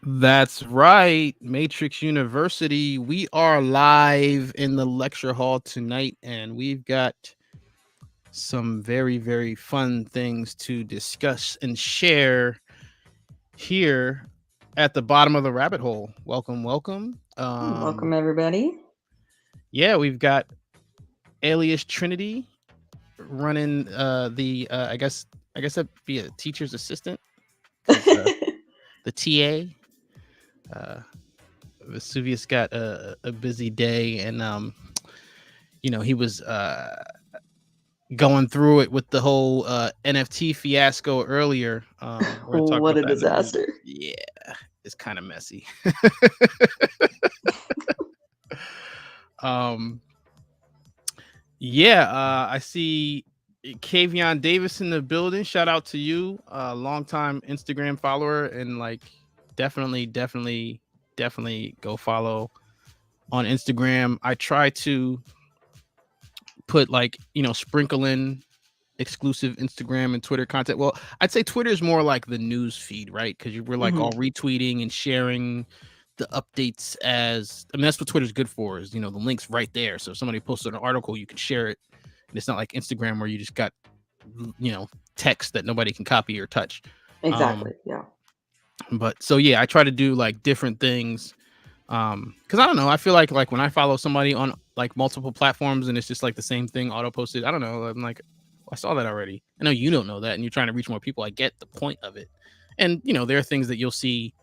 That's right, Matrix University. We are live in the lecture hall tonight, and we've got some very, very fun things to discuss and share here at the bottom of the rabbit hole. Welcome, welcome. Welcome, everybody. Yeah, we've got Alias Trinity running I guess that'd be a teacher's assistant because the TA. Vesuvius got a busy day, and he was going through it with the whole NFT fiasco earlier. We're gonna talk What about a that in a minute. disaster. Yeah, it's kind of messy. um, I see Kavion Davis in the building. Shout out to you, longtime Instagram follower, and like definitely go follow on Instagram. I try to put sprinkle in exclusive Instagram and Twitter content. Well, I'd say Twitter is more like the news feed, right? Because we're like all retweeting and sharing the updates that's what Twitter's good for, is the links right there. So if somebody posted an article, you can share it. And it's not like Instagram where you just got text that nobody can copy or touch. Exactly. Yeah. But so yeah, I try to do like different things. Because I don't know, I feel like when I follow somebody on like multiple platforms and it's just like the same thing auto posted, I don't know, I'm like, I saw that already. I know you don't know that, and you're trying to reach more people. I get the point of it. And there are things that you'll see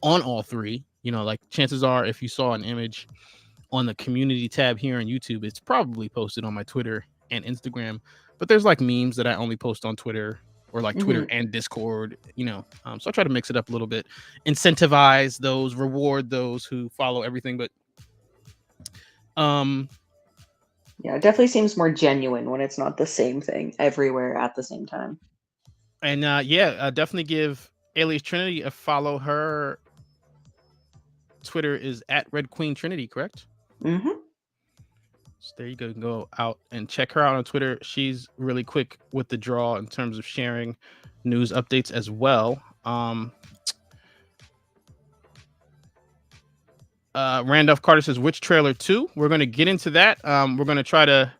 on all three. Like chances are, if you saw an image on the community tab here on YouTube, it's probably posted on my Twitter and Instagram. But there's like memes that I only post on Twitter, or like Twitter and Discord, so I try to mix it up a little bit, incentivize those, reward those who follow everything. But yeah, it definitely seems more genuine when it's not the same thing everywhere at the same time. And definitely give Alias Trinity a follow. Her Twitter is at Red Queen Trinity, correct? So there you go. Go out and check her out on Twitter. She's really quick with the draw in terms of sharing news updates as well. Randolph Carter says, which trailer 2? We're going to get into that. We're going to try to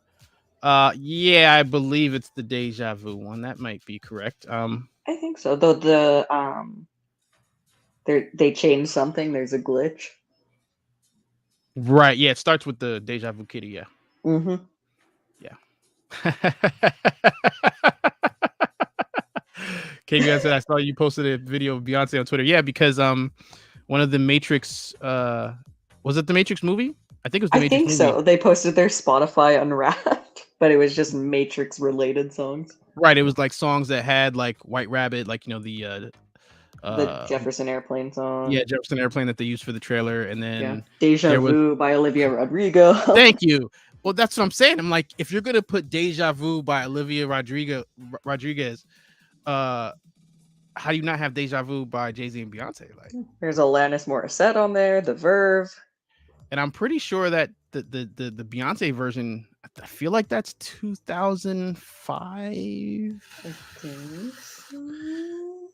I believe it's the Deja Vu one. That might be correct. I think so. Though they changed something. There's a glitch. Right. Yeah, it starts with the Deja Vu kitty. Yeah. Yeah. KBS said, I saw you posted a video of Beyonce on Twitter. Yeah, because one of the Matrix was it the Matrix movie? I think it was the Matrix movie. So. They posted their Spotify Unwrapped, but it was just Matrix related songs. Right. It was like songs that had like White Rabbit, like the Jefferson Airplane song. Yeah, Jefferson Airplane that they used for the trailer, and then Deja Vu by Olivia Rodrigo. Thank you. Well, that's what I'm saying. I'm like, if you're gonna put Deja Vu by Olivia Rodriguez, how do you not have Deja Vu by Jay-Z and Beyonce? Like, there's Alanis Morissette on there, The Verve, and I'm pretty sure that the Beyonce version, I feel like that's 2005. I think so.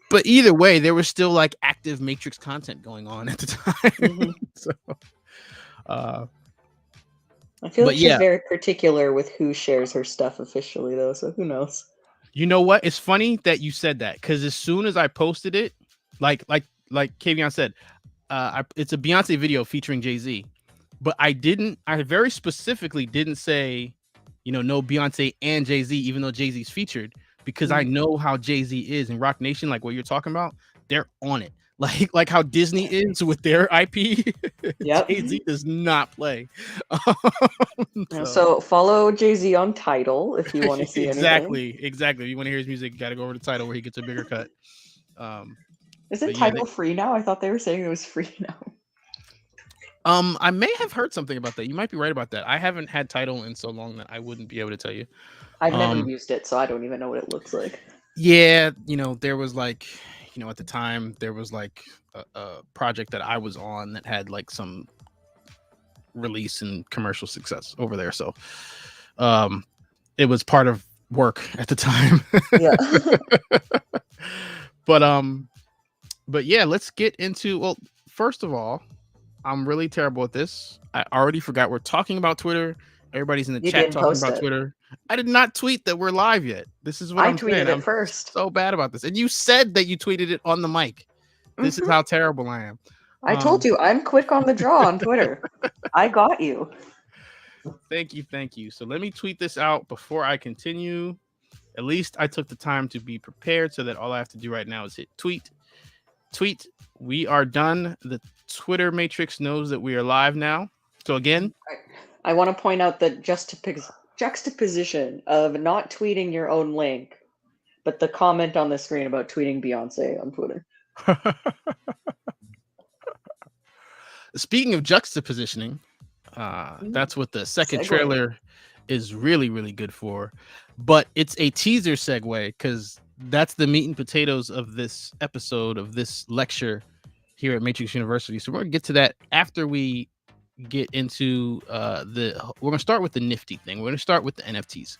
But either way, there was still like active Matrix content going on at the time. So, I feel like she's very particular with who shares her stuff officially, though. So who knows? You know what? It's funny that you said that, because as soon as I posted it, like Kavion said, it's a Beyonce video featuring Jay-Z, but I very specifically didn't say, no Beyonce and Jay-Z, even though Jay-Z's featured, because I know how Jay-Z is in Rock Nation, like what you're talking about. They're on it. Like how Disney is with their IP. Yep. Jay-Z does not play. So follow Jay-Z on Tidal if you want to see anything. Exactly. If you want to hear his music, you got to go over to Tidal where he gets a bigger cut. Isn't Tidal free now? I thought they were saying it was free now. I may have heard something about that. You might be right about that. I haven't had Tidal in so long that I wouldn't be able to tell you. I've never used it, so I don't even know what it looks like. Yeah, there was like, at the time there was like a project that I was on that had like some release and commercial success over there. So it was part of work at the time. Yeah. But yeah, let's get into, well, first of all, I'm really terrible at this. I already forgot we're talking about Twitter. Everybody's in the You chat didn't talking post about it. Twitter. I did not tweet that we're live yet. This is what I I'm saying. tweeted I'm it first. so bad about this. And you said that you tweeted it on the mic. This is how terrible I am. I told you, I'm quick on the draw on Twitter. I got you. Thank you. Thank you. So let me tweet this out before I continue. At least I took the time to be prepared so that all I have to do right now is hit tweet. Tweet. We are done. The Twitter matrix knows that we are live now. So again, I want to point out the juxtaposition of not tweeting your own link, but the comment on the screen about tweeting Beyonce on Twitter. Speaking of juxtapositioning, that's what the second Segue. trailer is really, really good for. But it's a teaser segue because that's the meat and potatoes of this episode of this lecture here at Matrix University. So we're going to get to that after we get into we're going to start with the nifty thing. We're going to start with the NFTs.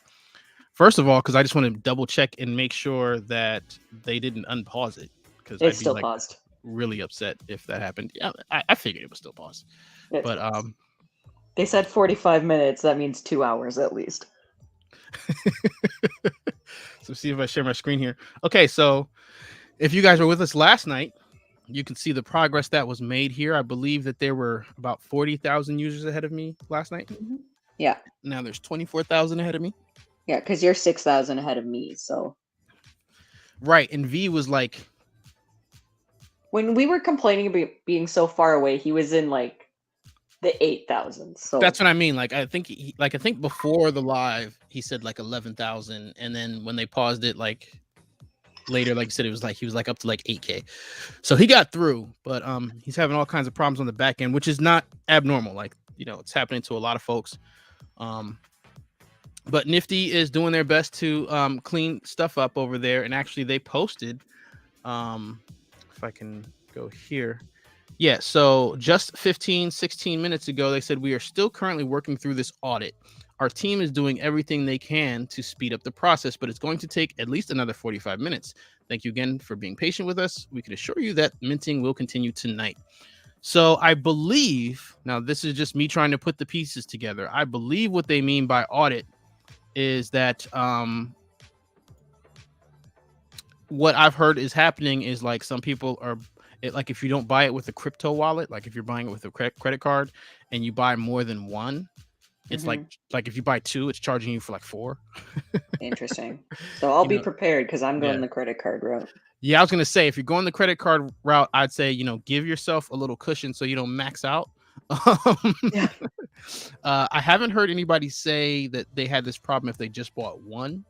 First of all, because I just want to double check and make sure that they didn't unpause it. Because It's still paused. Really upset if that happened. Yeah, I figured it was still paused. But they said 45 minutes. That means 2 hours at least. So see if I share my screen here. Okay, so if you guys were with us last night, you can see the progress that was made here. I believe that there were about 40,000 users ahead of me last night. Yeah. Now there's 24,000 ahead of me. Yeah, because you're 6,000 ahead of me. So. Right, and V was like. When we were complaining about being so far away, he was in like the 8,000. So that's what I mean. Like I think before the live he said like 11,000, and then when they paused it, like later, like I said, it was like he was like up to like 8K. So he got through, but he's having all kinds of problems on the back end, which is not abnormal. Like, you know, it's happening to a lot of folks. But Nifty is doing their best to clean stuff up over there, and actually they posted if I can go here. Yeah, so just 16 minutes ago, they said we are still currently working through this audit. Our team is doing everything they can to speed up the process, but it's going to take at least another 45 minutes. Thank you again for being patient with us. We can assure you that minting will continue tonight. So I believe, now this is just me trying to put the pieces together. I believe what they mean by audit is that what I've heard is happening is like some people are like if you don't buy it with a crypto wallet, like if you're buying it with a credit card and you buy more than one, it's like if you buy two, it's charging you for like 4. Interesting. So I'll be prepared because I'm going the credit card route. Yeah, I was gonna say if you're going the credit card route, I'd say, you know, give yourself a little cushion so you don't max out. Yeah. I haven't heard anybody say that they had this problem if they just bought one.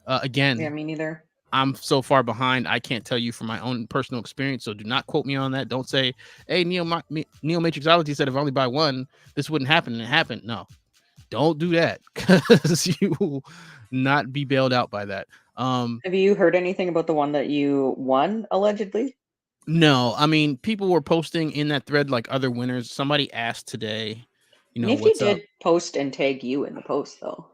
Again, yeah, me neither. I'm so far behind, I can't tell you from my own personal experience. So do not quote me on that. Don't say, hey, NeoMatrixology said if I only buy one, this wouldn't happen. And it happened. No, don't do that because you will not be bailed out by that. Have you heard anything about the one that you won allegedly? No, I mean, people were posting in that thread like other winners. Somebody asked today, you know, Nifty did post and tag you in the post though.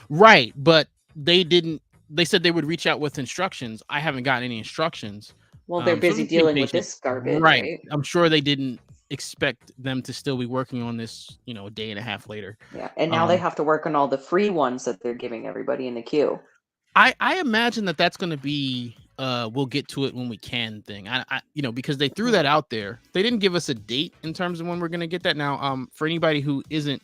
Right, but they didn't. They said they would reach out with instructions. I haven't gotten any instructions. Well, they're busy dealing with this garbage, right? I'm sure they didn't expect them to still be working on this, you know, a day and a half later. Yeah, and now they have to work on all the free ones that they're giving everybody in the queue. I imagine that that's going to be we'll get to it when we can thing. I you know, because they threw that out there. They didn't give us a date in terms of when we're going to get that. Now, for anybody who isn't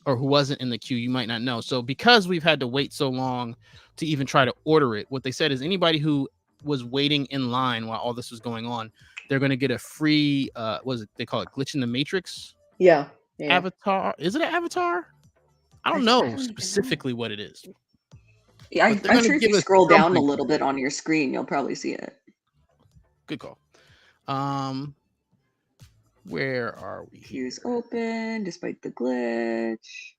or who wasn't in the queue, you might not know. So because we've had to wait so long to even try to order it, what they said is anybody who was waiting in line while all this was going on, they're going to get a free, what is it? They call it glitch in the matrix. Yeah. Avatar. Is it an avatar? I don't know specifically what it is. Yeah, I'm sure if you scroll down a little bit on your screen, you'll probably see it. Good call. Where are we? Queue's open despite the glitch.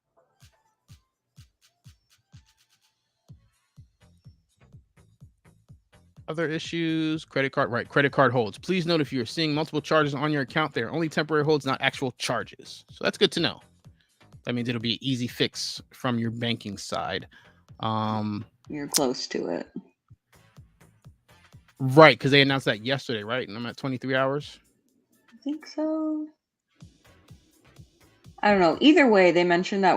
Other issues, credit card, right? Credit card holds. Please note if you're seeing multiple charges on your account, they're only temporary holds, not actual charges. So that's good to know. That means it'll be an easy fix from your banking side. You're close to it. Right, because they announced that yesterday, right? And I'm at 23 hours. I think so. I don't know. Either way, they mentioned that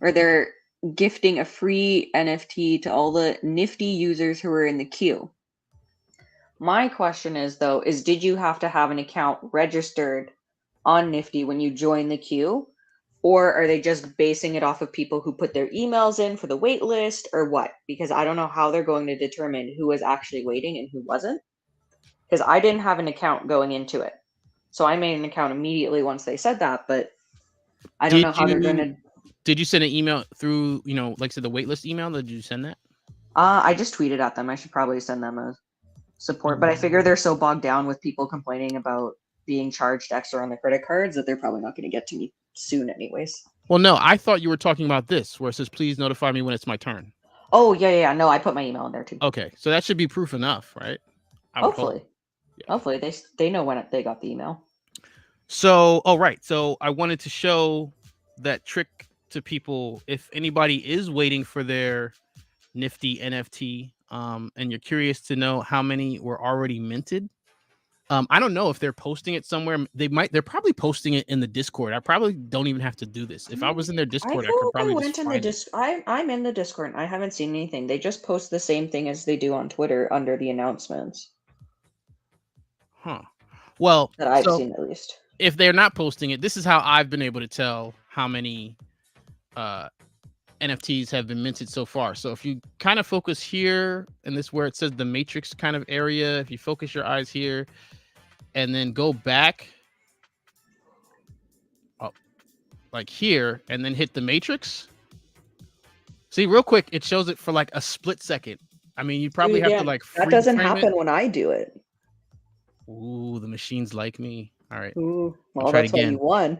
they're gifting a free NFT to all the Nifty users who are in the queue. My question is, though, did you have to have an account registered on Nifty when you join the queue? Or are they just basing it off of people who put their emails in for the wait list or what? Because I don't know how they're going to determine who was actually waiting and who wasn't. Because I didn't have an account going into it. So I made an account immediately once they said that, but I don't know how they're going to... Did you send an email through, like I said, the waitlist email? Did you send that? I just tweeted at them. I should probably send them a support, but I figure they're so bogged down with people complaining about being charged extra on the credit cards that they're probably not going to get to me soon anyways. Well, no, I thought you were talking about this, where it says, please notify me when it's my turn. Oh, yeah. No, I put my email in there too. Okay, so that should be proof enough, right? Hopefully. Yeah. Hopefully they know when they got the email. So, right. So I wanted to show that trick to people. If anybody is waiting for their Nifty NFT, and you're curious to know how many were already minted, I don't know if they're posting it somewhere. They're probably posting it in the Discord. I probably don't even have to do this. If I was in their Discord, I could probably just find it. I'm in the Discord. I haven't seen anything. They just post the same thing as they do on Twitter under the announcements. Huh. Well, that I've seen at least. If they're not posting it, this is how I've been able to tell how many NFTs have been minted so far. So if you kind of focus here, and this where it says the matrix kind of area, if you focus your eyes here and then go back up like here and then hit the matrix. See, real quick, it shows it for like a split second. I mean, you probably have to like that doesn't happen when I do it. Ooh, the machines like me. All right. Ooh, well, that's why you won.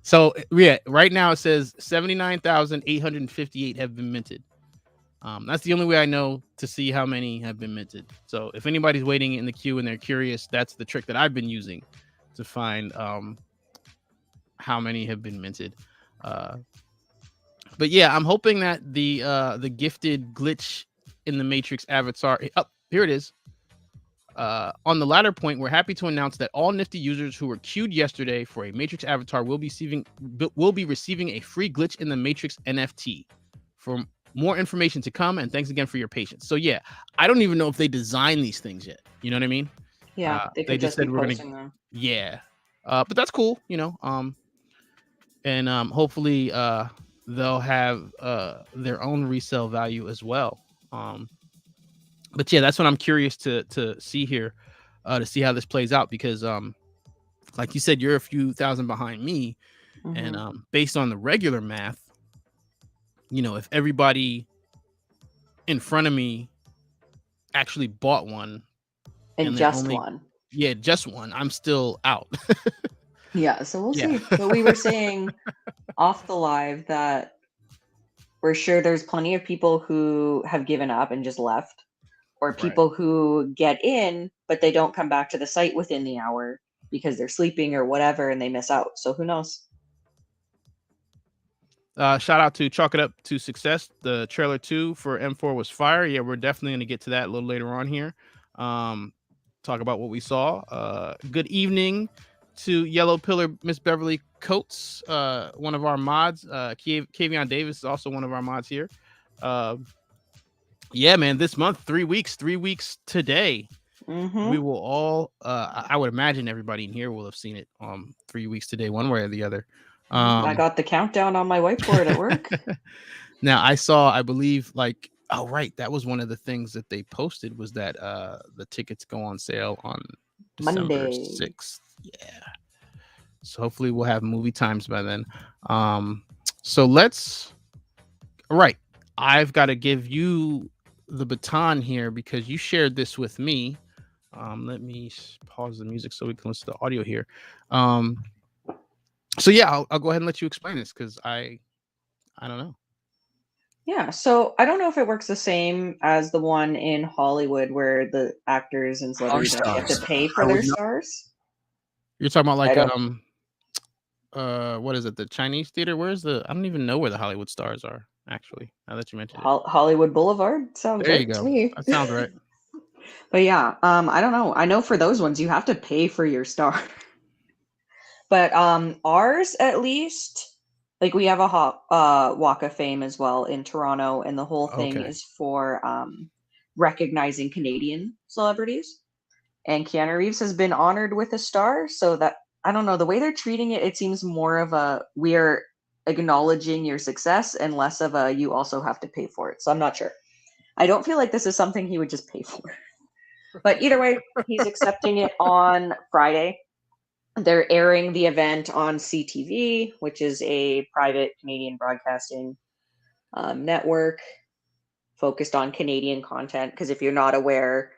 So yeah, right now it says 79,858 have been minted. That's the only way I know to see how many have been minted. So if anybody's waiting in the queue and they're curious, that's the trick that I've been using to find how many have been minted. But yeah, I'm hoping that the gifted glitch in the Matrix avatar. Oh, here it is. On the latter point, we're happy to announce that all Nifty users who were queued yesterday for a Matrix avatar will be receiving a free glitch in the Matrix NFT. For more information to come, and thanks again for your patience. So yeah, I don't even know if they designed these things yet. You know what I mean? Yeah, they just said we're gonna. Them. Yeah, but that's cool. And hopefully they'll have their own resale value as well. But yeah, that's what I'm curious to see here, to see how this plays out, because like you said, you're a few thousand behind me, and based on the regular math, if everybody in front of me actually bought one, and just one, just one, I'm still out. Yeah, so we'll see. But we were saying off the live that we're sure there's plenty of people who have given up and just left. Or people who get in, but they don't come back to the site within the hour because they're sleeping or whatever, and they miss out. So who knows? Shout out to Chalk It Up to Success. The trailer 2 for M4 was fire. Yeah, we're definitely going to get to that a little later on here. Talk about what we saw. Good evening to Yellow Pillar Miss Beverly Coates, one of our mods. Kavion Davis is also one of our mods here. Yeah, man, this month, 3 weeks today. We will all, I would imagine everybody in here will have seen it 3 weeks today, one way or the other. I got the countdown on my whiteboard at work. Now, I believe, like, oh, right, that was one of the things that they posted, was that the tickets go on sale on December 6th. Yeah. So hopefully we'll have movie times by then. So right, I've got to give you the baton here because you shared this with me. Let me pause the music so we can listen to the audio here. So yeah, I'll go ahead and let you explain this because I don't know. Yeah, so I don't know if it works the same as the one in Hollywood where the actors and celebrities actually have to pay for their stars. You're talking about like what is it? The Chinese theater? I don't even know where the Hollywood stars are. actually, now that you mentioned it. Hollywood Boulevard sounds There you right to go. me. That sounds right. But yeah, I don't know. I know for those ones you have to pay for your star. But ours at least, like we have a Walk of Fame as well in Toronto, and the whole thing Okay. is for recognizing Canadian celebrities. And Keanu Reeves has been honored with a star, so that I don't know, the way they're treating it, it seems more of a we're acknowledging your success and less of a you also have to pay for it. So I'm not sure. I don't feel like this is something he would just pay for. But either way, he's accepting it on Friday. They're airing the event on CTV, which is a private Canadian broadcasting network focused on Canadian content. Because if you're not aware,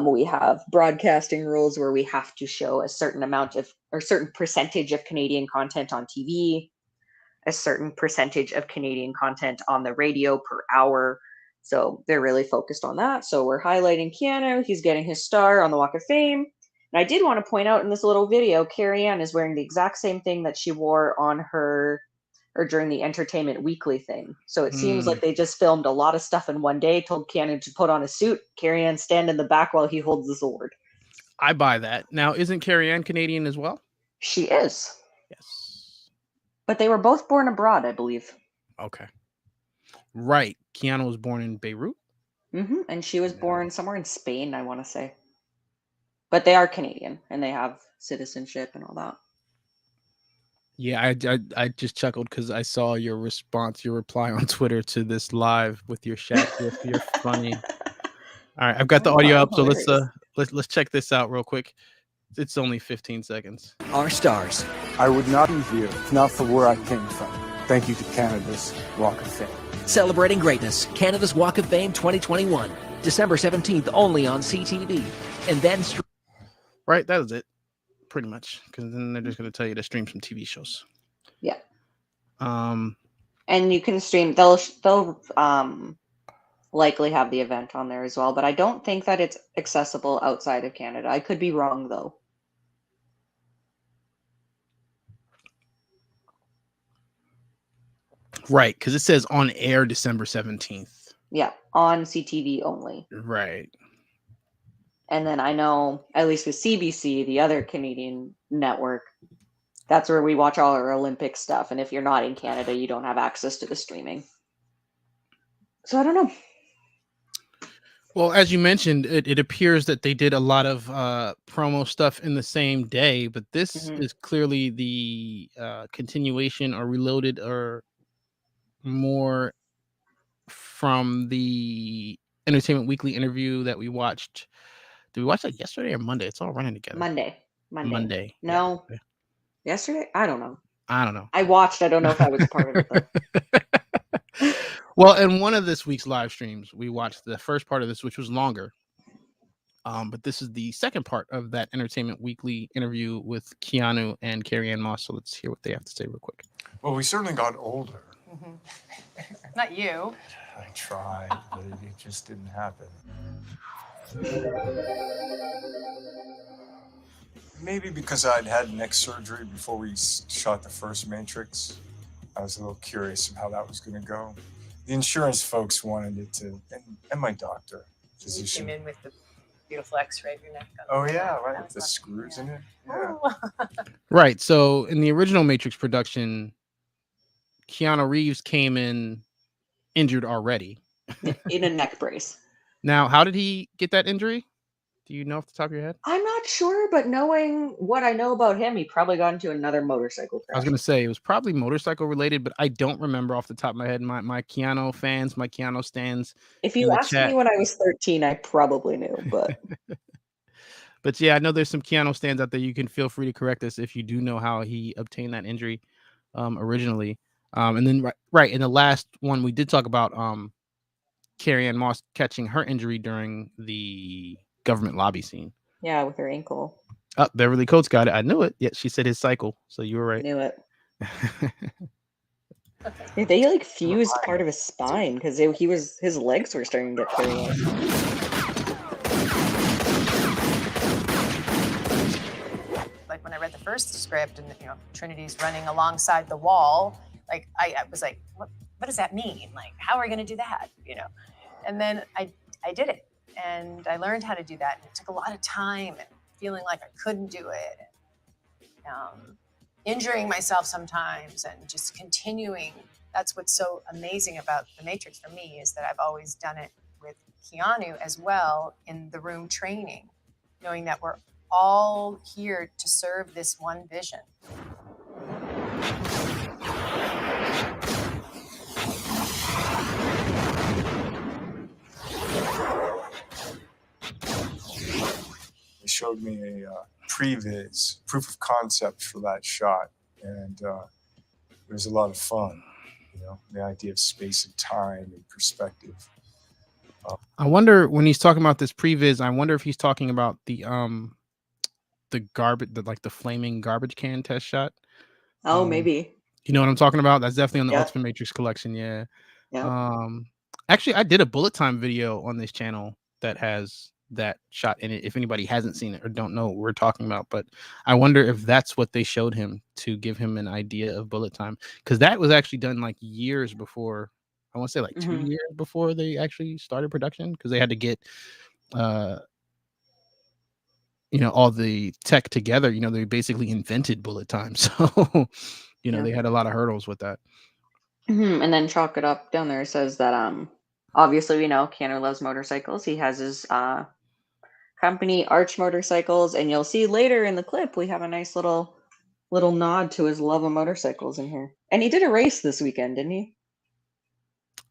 we have broadcasting rules where we have to show a certain amount of or certain percentage of Canadian content on TV, a certain percentage of Canadian content on the radio per hour. So they're really focused on that. So we're highlighting Keanu. He's getting his star on the Walk of Fame. And I did want to point out in this little video, Carrie Ann is wearing the exact same thing that she wore on her or during the Entertainment Weekly thing. So it seems like they just filmed a lot of stuff in one day, told Keanu to put on a suit, Carrie Ann stand in the back while he holds the sword. I buy that. Now, isn't Carrie Ann Canadian as well? She is. Yes. But they were both born abroad, I believe. Okay. Right. Keanu was born in Beirut. And she was born somewhere in Spain, I want to say. But they are Canadian, and they have citizenship and all that. Yeah, I just chuckled because I saw your response, your reply on Twitter to this live with your chat. You're funny. All right, I've got the audio up, so let's check this out real quick. It's only 15 seconds. Our stars. I would not be here if not for where I came from. Thank you to Canada's Walk of Fame. Celebrating greatness. Canada's Walk of Fame 2021. December 17th, only on CTV. And then... Right, that was it. Pretty much. Because then they're just going to tell you to stream some TV shows. Yeah. And you can stream... They'll likely have the event on there as well, but I don't think that it's accessible outside of Canada. I could be wrong, though. Right, because it says on air December 17th. Yeah, on CTV only. Right. And then I know, at least with CBC, the other Canadian network, that's where we watch all our Olympic stuff. And if you're not in Canada, you don't have access to the streaming. So I don't know. Well, as you mentioned, it appears that they did a lot of promo stuff in the same day, but this is clearly the continuation or reloaded or more from the Entertainment Weekly interview that we watched. Did we watch that yesterday or Monday? It's all running together. Monday. No. Yeah. Yesterday? I don't know. I watched. I don't know if I was a part of it, though. Well, in one of this week's live streams, we watched the first part of this, which was longer. But this is the second part of that Entertainment Weekly interview with Keanu and Carrie Ann Moss. So let's hear what they have to say real quick. Well, we certainly got older. Not you. I tried, but it just didn't happen. Maybe because I'd had neck surgery before we shot the first Matrix. I was a little curious of how that was going to go. The insurance folks wanted it to, and my doctor, physician. You came in with the beautiful X-ray of your neck. Oh yeah, right, with the screws in it. Yeah. Right. So in the original Matrix production, Keanu Reeves came in injured already. In a neck brace. Now, how did he get that injury? Do you know off the top of your head? I'm not sure, but knowing what I know about him, he probably got into another motorcycle crash. I was going to say it was probably motorcycle related, but I don't remember off the top of my head. My Keanu fans, my Keanu stands. If you asked me when I was 13, I probably knew, but... But yeah, I know there's some Keanu stands out there. You can feel free to correct us if you do know how he obtained that injury originally. And then right in the last one, we did talk about Carrie Ann Moss catching her injury during the government lobby scene. Yeah, with her ankle. Oh, Beverly Coates got it. I knew it. Yeah, she said his cycle. So you were right. Knew it. Yeah, they like fused part of his spine because his legs were starting to get carried. Like when I read the first script and Trinity's running alongside the wall, like I was like, what does that mean? Like, how are we going to do that? You know? And then I did it, and I learned how to do that. And it took a lot of time and feeling like I couldn't do it. Injuring myself sometimes and just continuing. That's what's so amazing about the Matrix for me, is that I've always done it with Keanu as well in the room training, knowing that we're all here to serve this one vision. They showed me a previs, proof of concept for that shot, and it was a lot of fun. You know, the idea of space and time and perspective. I wonder, when he's talking about this previs, I wonder if he's talking about the garbage, the flaming garbage can test shot. Oh, maybe. You know what I'm talking about? That's definitely on the Yeah. Ultimate Matrix collection. Yeah. Yeah. Actually, I did a bullet time video on this channel that has that shot in it. If anybody hasn't seen it or don't know what we're talking about, but I wonder if that's what they showed him to give him an idea of bullet time, because that was actually done like years before. I want to say like 2 years before they actually started production, because they had to get you know, all the tech together. You know, they basically invented bullet time, so you know, they had a lot of hurdles with that. And then Chalk It Up down there says that obviously we know Keanu loves motorcycles. He has his company Arch Motorcycles, and you'll see later in the clip we have a nice little nod to his love of motorcycles in here. And he did a race this weekend, didn't he?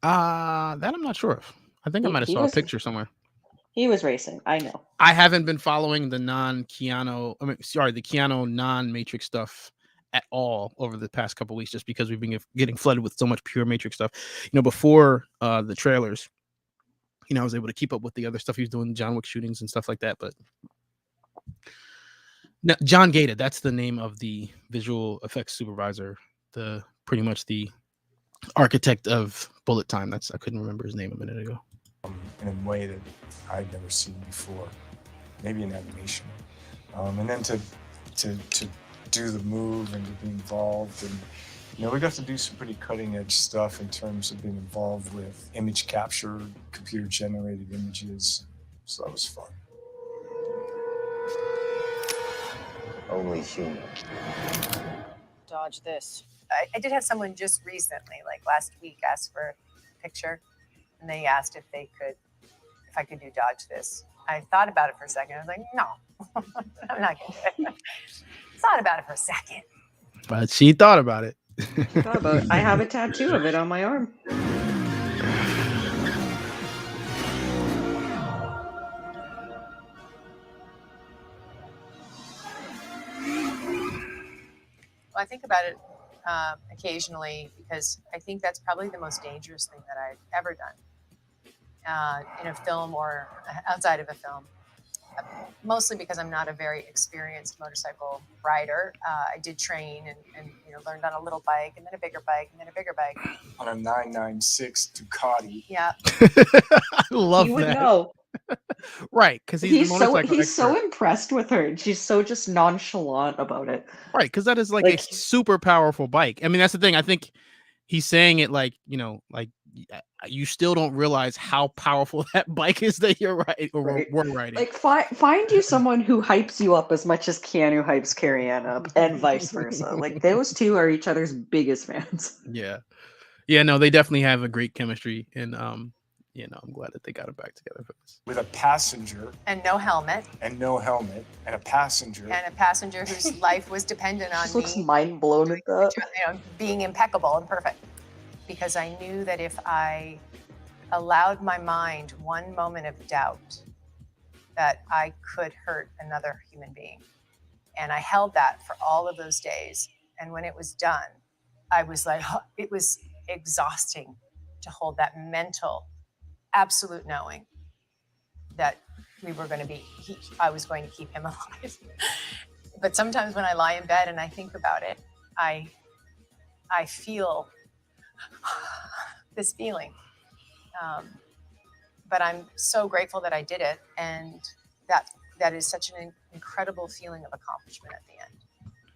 That I'm not sure of. I think I might have saw a picture somewhere. He was racing. I know. I haven't been following the the Keanu non-Matrix stuff at all over the past couple of weeks, just because we've been getting flooded with so much pure Matrix stuff. You know, before the trailers, you know, I was able to keep up with the other stuff he was doing, John Wick shootings and stuff like that. But no, John Gated, that's the name of the visual effects supervisor, pretty much the architect of bullet time. I couldn't remember his name a minute ago. In a way that I'd never seen before, maybe in animation, and then to do the move and to be involved, and you know, we got to do some pretty cutting edge stuff in terms of being involved with image capture, computer generated images, so that was fun. Only human. Dodge this. I did have someone just recently, like last week, ask for a picture, and they asked if I could do dodge this. I thought about it for a second. I was like, no, I'm not gonna do it. Thought about it for a second. But she thought about it. I have a tattoo of it on my arm. Well, I think about it occasionally, because I think that's probably the most dangerous thing that I've ever done in a film or outside of a film. Mostly because I'm not a very experienced motorcycle rider. I did train and you know, learned on a little bike, and then a bigger bike, and then a bigger bike. On a 996 Ducati. Yeah. I love you would that. know. Right, because he's so impressed with her. She's so just nonchalant about it. Right, because that is like a super powerful bike. I mean, that's the thing. I think he's saying it like, you know, like you still don't realize how powerful that bike is that you're riding or we're riding. Like, find you someone who hypes you up as much as Keanu hypes Carrie Ann up, and vice versa. Like, those two are each other's biggest fans. Yeah, no, they definitely have a great chemistry, and you know, I'm glad that they got it back together for this. With a passenger. And no helmet. And no helmet. And a passenger. And a passenger whose life was dependent on me. Looks mind blown at that. You know, being impeccable and perfect. Because I knew that if I allowed my mind one moment of doubt, that I could hurt another human being. And I held that for all of those days. And when it was done, I was like, oh, it was exhausting to hold that mental, absolute knowing that we were going to be, I was going to keep him alive. But sometimes when I lie in bed and I think about it, I feel this feeling. But I'm so grateful that I did it, and that is such an incredible feeling of accomplishment at the end.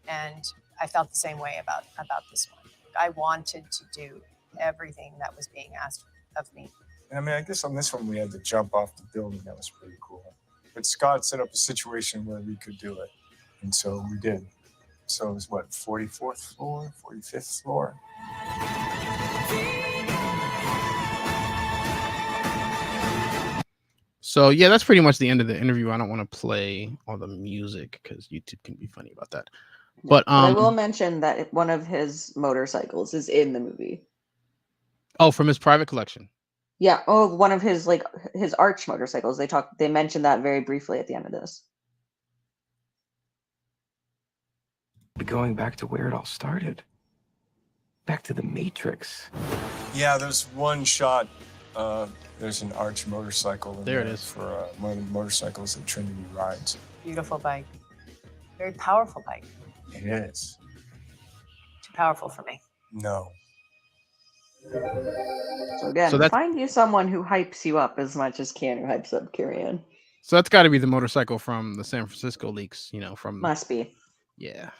And I felt the same way about this one. I wanted to do everything that was being asked of me. And I mean, I guess on this one we had to jump off the building. That was pretty cool. But Scott set up a situation where we could do it, and so we did. So it was what, 44th floor, 45th floor? So yeah, that's pretty much the end of the interview. I don't want to play all the music because YouTube can be funny about that. But I will mention that one of his motorcycles is in the movie. Oh, from his private collection. Yeah. Oh, one of his his arch motorcycles. They mentioned that very briefly at the end of this. Going back to where it all started. Back to the Matrix. Yeah, there's one shot. There's an arch motorcycle. There it is. For one of the motorcycles that Trinity rides. Beautiful bike. Very powerful bike. It is. Too powerful for me. No. So again, So find you someone who hypes you up as much as Keanu hypes up Carrion. So that's got to be the motorcycle from the San Francisco leaks, you know, from Must be. Yeah.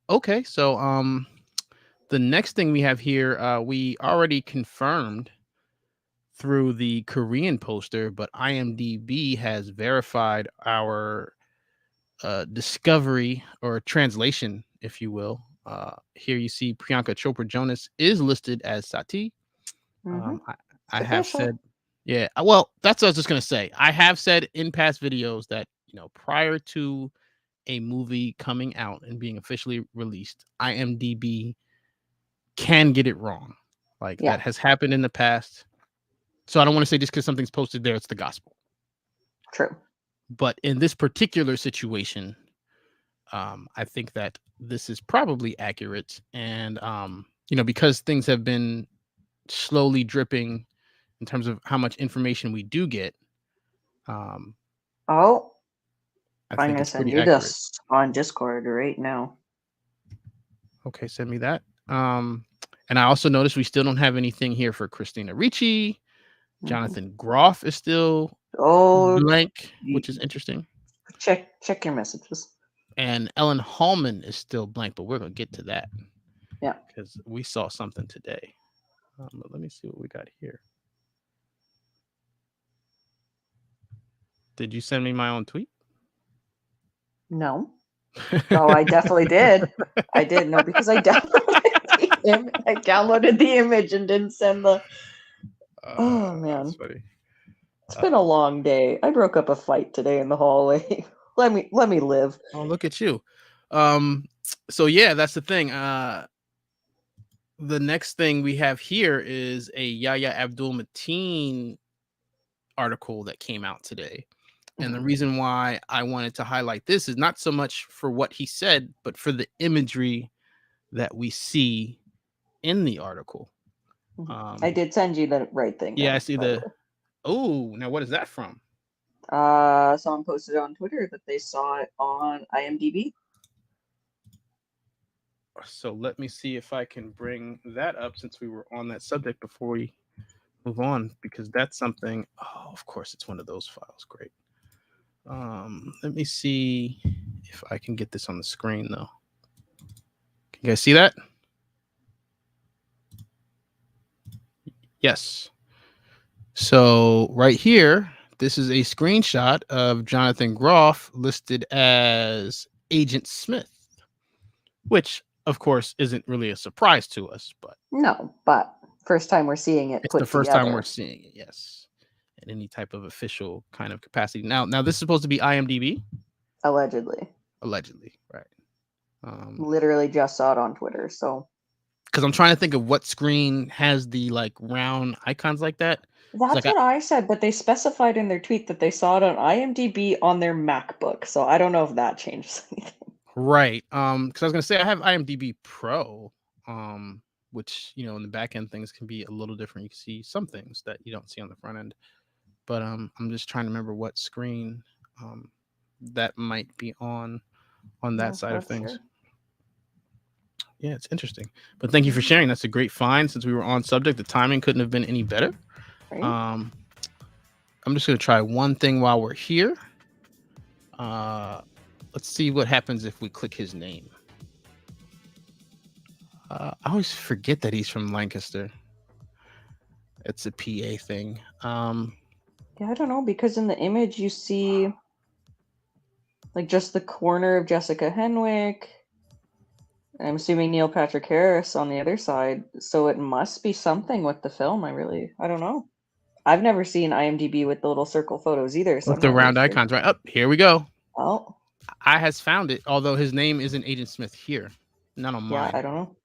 Okay, so the next thing we have here, we already confirmed through the Korean poster, but IMDb has verified our discovery or translation, if you will. Here you see Priyanka Chopra Jonas is listed as Sati. I have said, yeah, well, that's what I was just going to say. I have said in past videos that, you know, prior to a movie coming out and being officially released, IMDb can get it wrong. Like that has happened in the past. So I don't want to say just because something's posted there, it's the gospel. True. But in this particular situation, I think that this is probably accurate. And, you know, because things have been slowly dripping in terms of how much information we do get. I'm I going think to it's send pretty you accurate. this on Discord right now. Okay, send me that. And I also noticed we still don't have anything here for Christina Ricci. Jonathan Groff is still blank, which is interesting. Check your messages. And Ellen Hallman is still blank, but we're going to get to that. Yeah. Because we saw something today. But let me see what we got here. Did you send me my own tweet? No. Oh, I definitely did. I did. No, because I downloaded the image and didn't send the. Oh man, that's funny. It's been a long day. I broke up a fight today in the hallway. let me live. Oh, look at you. So yeah, that's the thing. The next thing we have here is a Yahya Abdul-Mateen article that came out today. And the reason why I wanted to highlight this is not so much for what he said, but for the imagery that we see in the article. I did send you the right thing. Yeah, I see the. Oh, now what is that from? Someone posted on Twitter that they saw it on IMDb. So let me see if I can bring that up since we were on that subject before we move on, because that's something. Oh, of course, it's one of those files. Great. Let me see if I can get this on the screen though. Can you guys see that? Yes. So right here, this is a screenshot of Jonathan Groff listed as Agent Smith, which of course isn't really a surprise to us, but no, but first time we're seeing it. It's the first time we're seeing it. Yes. In any type of official kind of capacity. Now this is supposed to be IMDb? Allegedly, right. Literally just saw it on Twitter, so. Because I'm trying to think of what screen has the like round icons like that. That's like what I said, but they specified in their tweet that they saw it on IMDb on their MacBook, so I don't know if that changes anything. Right. Because I was gonna say I have IMDb Pro, which, you know, in the back end things can be a little different. You can see some things that you don't see on the front end. But I'm just trying to remember what screen that might be on that side of things. Sure. Yeah, it's interesting. But thank you for sharing. That's a great find. Since we were on subject, the timing couldn't have been any better. Right. I'm just going to try one thing while we're here. Let's see what happens if we click his name. I always forget that he's from Lancaster. It's a PA thing. Yeah, I don't know, because in the image you see like just the corner of Jessica Henwick. I'm assuming Neil Patrick Harris on the other side, so it must be something with the film. I don't know. I've never seen IMDb with the little circle photos either. So with the round icons, right? Up here we go. Oh, I has found it, although his name isn't Agent Smith here. Not on yeah, mine. I don't know.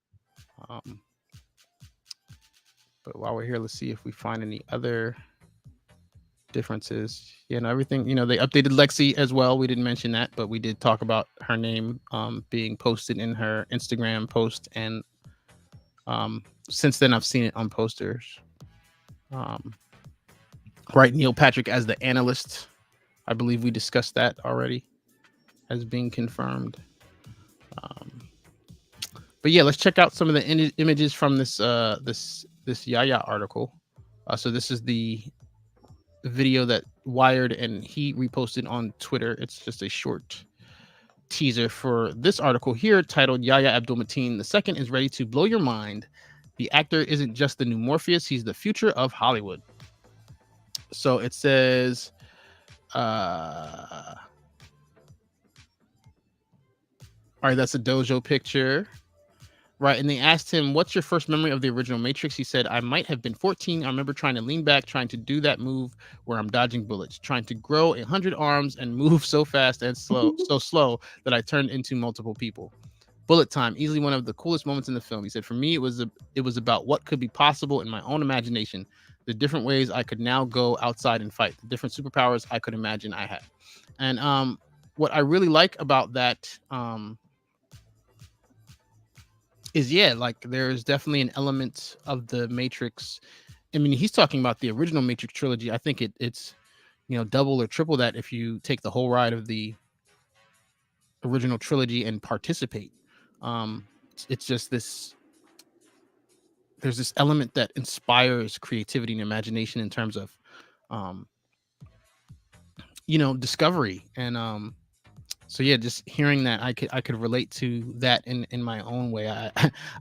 But while we're here, let's see if we find any other differences. You know, everything, you know, they updated Lexi as well. We didn't mention that, but we did talk about her name being posted in her Instagram post, and since then I've seen it on posters. Right, Neil Patrick as the analyst. I believe we discussed that already as being confirmed. But yeah, let's check out some of the images from this this Yaya article. So this is the video that Wired and he reposted on Twitter. It's just a short teaser for this article here titled Yahya Abdul-Mateen II is ready to blow your mind. The actor isn't just the new Morpheus, he's the future of Hollywood. So it says all right, that's a dojo picture. Right, and they asked him, what's your first memory of the original Matrix? He said, I might have been 14. I remember trying to lean back, trying to do that move where I'm dodging bullets, trying to grow 100 arms and move so fast and so slow that I turned into multiple people. Bullet time, easily one of the coolest moments in the film. He said, for me, it was about what could be possible in my own imagination, the different ways I could now go outside and fight, the different superpowers I could imagine I had. And what I really like about that is, yeah, like there's definitely an element of the Matrix. I mean, he's talking about the original Matrix trilogy. I think it's, you know, double or triple that if you take the whole ride of the original trilogy and participate. It's just this, there's this element that inspires creativity and imagination in terms of, you know, discovery. And so yeah, just hearing that, I could relate to that in my own way.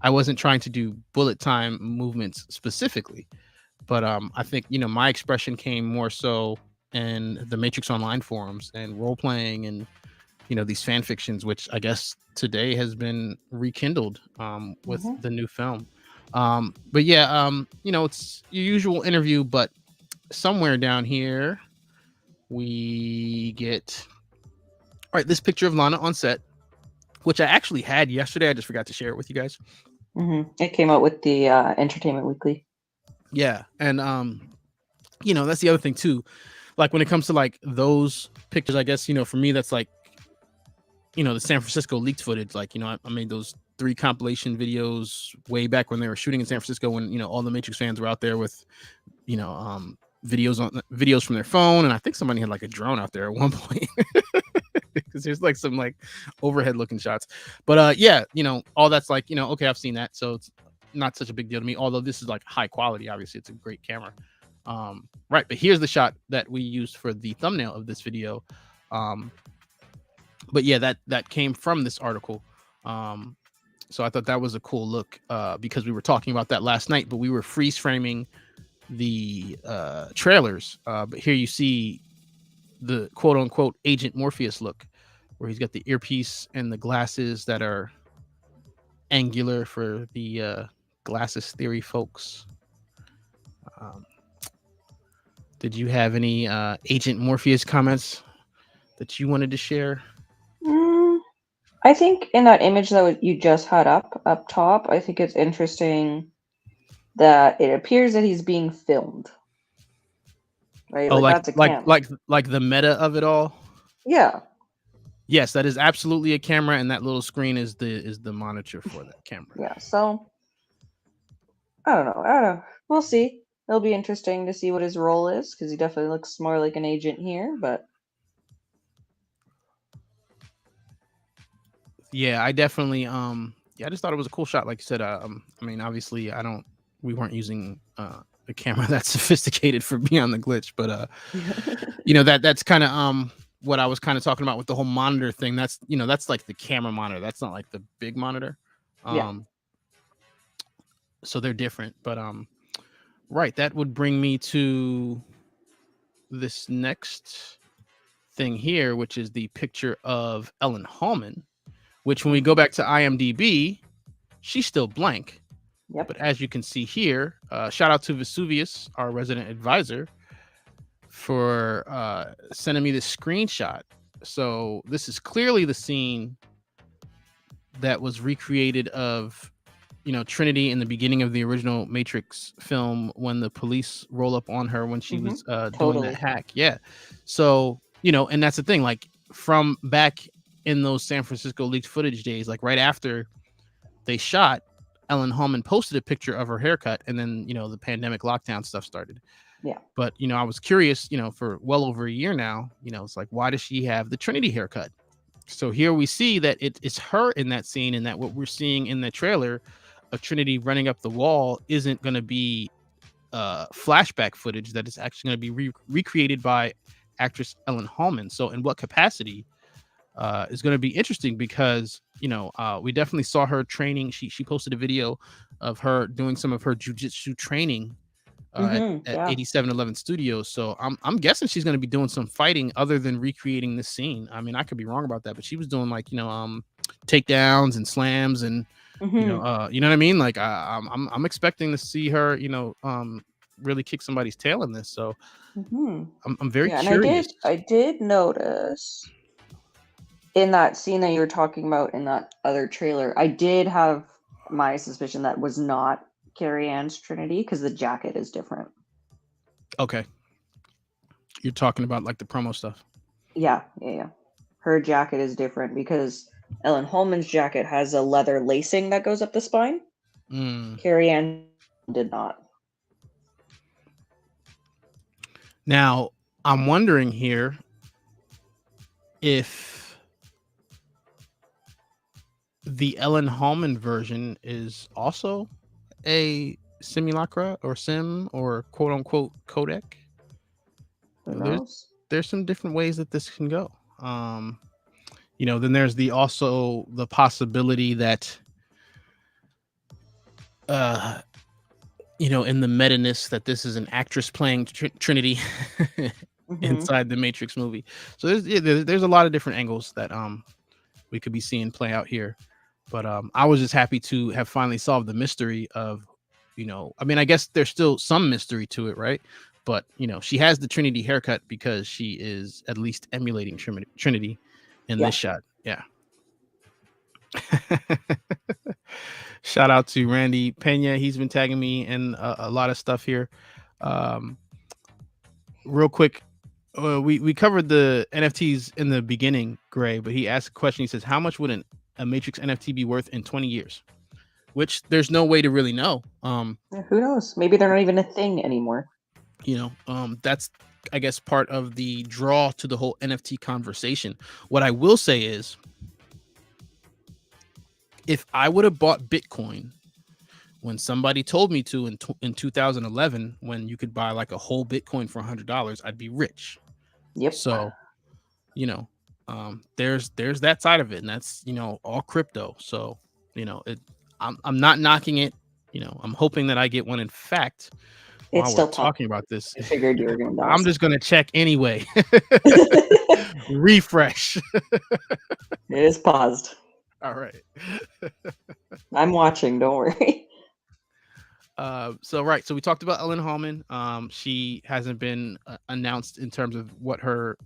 I wasn't trying to do bullet time movements specifically, but I think, you know, my expression came more so in the Matrix Online forums and role playing and, you know, these fan fictions, which I guess today has been rekindled with the new film. But yeah, you know, it's your usual interview, but somewhere down here we get, all right, this picture of Lana on set, which I actually had yesterday. I just forgot to share it with you guys. It came out with the Entertainment Weekly. Yeah, and you know, that's the other thing too. Like when it comes to like those pictures, I guess, you know, for me that's like, you know, the San Francisco leaked footage. Like, you know, I made those 3 compilation videos way back when they were shooting in San Francisco, when, you know, all the Matrix fans were out there with, you know, videos from their phone, and I think somebody had like a drone out there at one point. Because there's like some like overhead looking shots. But yeah, you know, all that's like, you know, okay, I've seen that, so it's not such a big deal to me, although this is like high quality. Obviously it's a great camera. Right, but here's the shot that we used for the thumbnail of this video. But yeah, that came from this article. So I thought that was a cool look, because we were talking about that last night, but we were freeze framing the trailers. But here you see the quote unquote Agent Morpheus look, where he's got the earpiece and the glasses that are angular for the glasses theory folks. Did you have any Agent Morpheus comments that you wanted to share? I think in that image that you just had up top, I think it's interesting that it appears that he's being filmed. Right? Oh, that's a camera. like the meta of it all. Yeah. Yes, that is absolutely a camera, and that little screen is the monitor for that camera. Yeah. So I don't know. We'll see. It'll be interesting to see what his role is, because he definitely looks more like an agent here. But yeah, I definitely yeah, I just thought it was a cool shot. Like you said, I mean, obviously we weren't using a camera that's sophisticated for Beyond the Glitch, but you know, that's kind of what I was kind of talking about with the whole monitor thing. That's, you know, that's like the camera monitor. That's not like the big monitor. Yeah. So they're different. But right, that would bring me to this next thing here, which is the picture of Ellen Hallman, which when we go back to IMDb, she's still blank. Yep. But as you can see here, shout out to Vesuvius, our resident advisor, for sending me this screenshot. So this is clearly the scene that was recreated of, you know, Trinity in the beginning of the original Matrix film when the police roll up on her when she was doing that hack. Yeah. So, you know, and that's the thing, like from back in those San Francisco leaked footage days, like right after they shot, Ellen Hallman posted a picture of her haircut, and then, you know, the pandemic lockdown stuff started. Yeah. But, you know, I was curious, you know, for well over a year now, you know, it's like, why does she have the Trinity haircut? So here we see that it's her in that scene, and that what we're seeing in the trailer of Trinity running up the wall isn't going to be flashback footage, that is actually going to be recreated by actress Ellen Hallman. So in what capacity is going to be interesting, because, you know, we definitely saw her training. She posted a video of her doing some of her jujitsu training at 8711 Studios. So I'm guessing she's going to be doing some fighting other than recreating this scene. I mean, I could be wrong about that, but she was doing, like, you know, takedowns and slams and you know what I mean? Like I'm expecting to see her, you know, really kick somebody's tail in this. So I'm very curious. And I did notice in that scene that you were talking about in that other trailer, I did have my suspicion that was not Carrie Ann's Trinity, because the jacket is different. Okay. You're talking about like the promo stuff. Yeah. Her jacket is different because Ellen Hallman's jacket has a leather lacing that goes up the spine. Carrie Ann did not. Now, I'm wondering here if the Ellen Hallman version is also a simulacra or sim or quote unquote codec. There's some different ways that this can go. You know, then there's also the possibility that you know, in the meta-ness, that this is an actress playing Trinity inside the Matrix movie. So there's a lot of different angles that we could be seeing play out here. But I was just happy to have finally solved the mystery of, you know, I mean, I guess there's still some mystery to it, right? But, you know, she has the Trinity haircut because she is at least emulating Trinity in this shot. Yeah. Shout out to Randy Pena. He's been tagging me in a lot of stuff here. Real quick, we covered the NFTs in the beginning, Gray, but he asked a question. He says, how much would a Matrix NFT be worth in 20 years? Which there's no way to really know. Who knows? Maybe they're not even a thing anymore. You know, that's, I guess, part of the draw to the whole NFT conversation. What I will say is, if I would have bought Bitcoin when somebody told me to in 2011, when you could buy like a whole Bitcoin for $100, I'd be rich. Yep. So, you know, there's that side of it, and that's, you know, all crypto. So, you know, I'm not knocking it. You know, I'm hoping that I get one. In fact, while we're talking about this, I figured you were going to. I'm just going to check anyway. Refresh. It is paused. All right. I'm watching. Don't worry. So we talked about Ellen Hallman. She hasn't been announced in terms of what her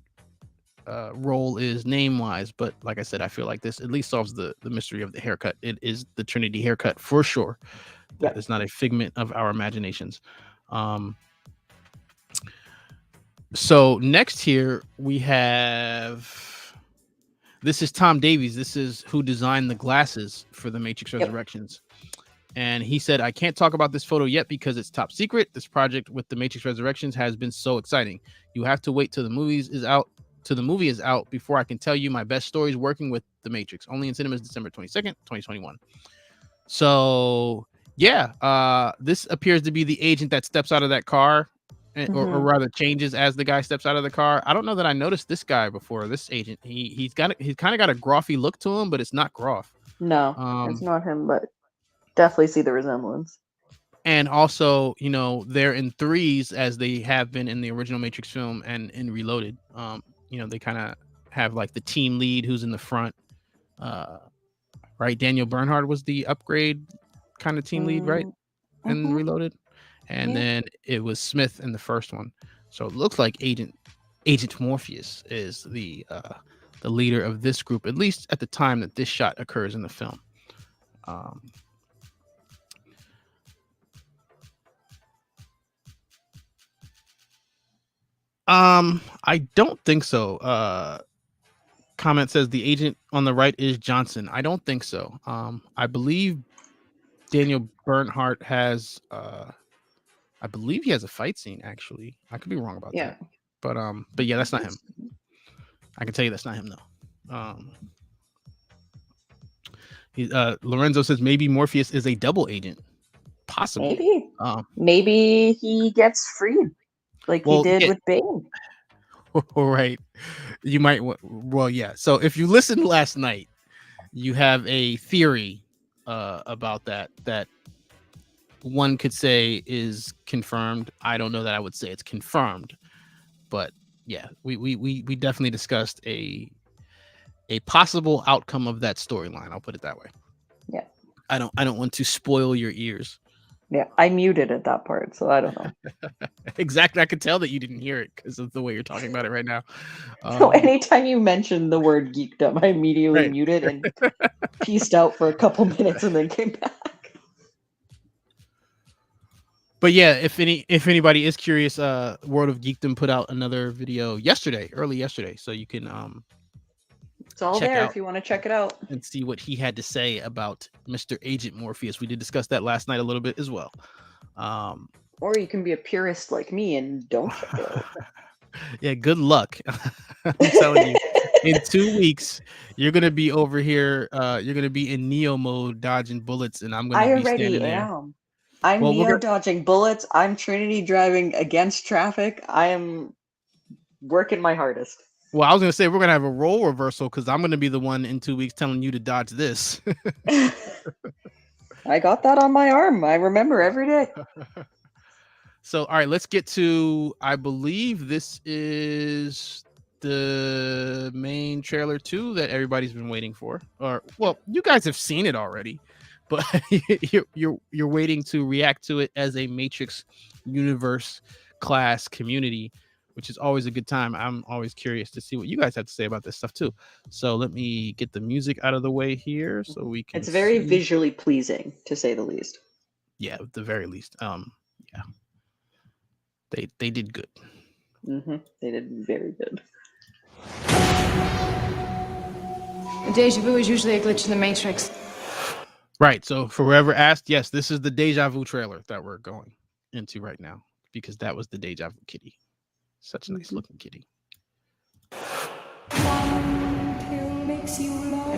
role is name wise, but like I said, I feel like this at least solves the mystery of the haircut. It is the Trinity haircut for sure. That is not a figment of our imaginations. So next here we have, this is Tom Davies. This is who designed the glasses for the Matrix Resurrections. And he said, I can't talk about this photo yet because it's top secret. This project with the Matrix Resurrections has been so exciting. You have to wait till the movie is out before I can tell you my best stories working with the Matrix. Only in cinemas December 22nd, 2021. So yeah, this appears to be the agent that steps out of that car, or rather changes as the guy steps out of the car. I don't know that I noticed this guy before. This agent, he's kind of got a graphy look to him, but it's not Groff. No, it's not him, but definitely see the resemblance. And also, you know, they're in threes as they have been in the original Matrix film and in Reloaded. You know, they kind of have like the team lead who's in the front. Right, Daniel Bernhardt was the upgrade kind of team lead, right? In Reloaded. And then it was Smith in the first one. So it looks like Agent Morpheus is the leader of this group, at least at the time that this shot occurs in the film. I don't think so. Comment says the agent on the right is Johnson. I don't think so. I believe Daniel Bernhardt has I believe he has a fight scene, actually. I could be wrong about that. But yeah, that's not him. I can tell you that's not him though. Lorenzo says maybe Morpheus is a double agent. Possibly. Maybe. Maybe he gets freed like he did with Bane. Right. You might. Well, yeah. So if you listened last night, you have a theory about that one could say is confirmed. I don't know that I would say it's confirmed, but yeah, we definitely discussed a possible outcome of that storyline. I'll put it that way. Yeah. I don't want to spoil your ears. Yeah, I muted at that part, so I don't know. Exactly. I could tell that you didn't hear it because of the way you're talking about it right now. So anytime you mentioned the word geekdom, I immediately muted and pieced out for a couple minutes and then came back. But yeah, if anybody is curious, World of Geekdom put out another video early yesterday, so you can it's all there if you want to check it out and see what he had to say about Mr. Agent Morpheus. We did discuss that last night a little bit as well. Or you can be a purist like me and don't check it out. Yeah, good luck. I'm telling you, in 2 weeks, you're gonna be over here. You're gonna be in Neo mode, dodging bullets, and I'm gonna be standing there. I already am. I'm Neo dodging bullets. I'm Trinity driving against traffic. I am working my hardest. Well, I was going to say we're going to have a role reversal because I'm going to be the one in 2 weeks telling you to dodge this. I got that on my arm. I remember every day. So, all right, let's get to, I believe this is the main trailer 2 that everybody's been waiting for. Or, well, you guys have seen it already, but you're waiting to react to it as a Matrix universe class community, which is always a good time. I'm always curious to see what you guys have to say about this stuff too. So let me get the music out of the way here so we can. It's very visually pleasing, to say the least. Yeah, at the very least. Yeah, they did good. They did very good. Deja vu is usually a glitch in the Matrix. Right. So for whoever asked, yes, this is the Deja Vu trailer that we're going into right now because that was the Deja Vu kitty. Such a nice looking kitty. It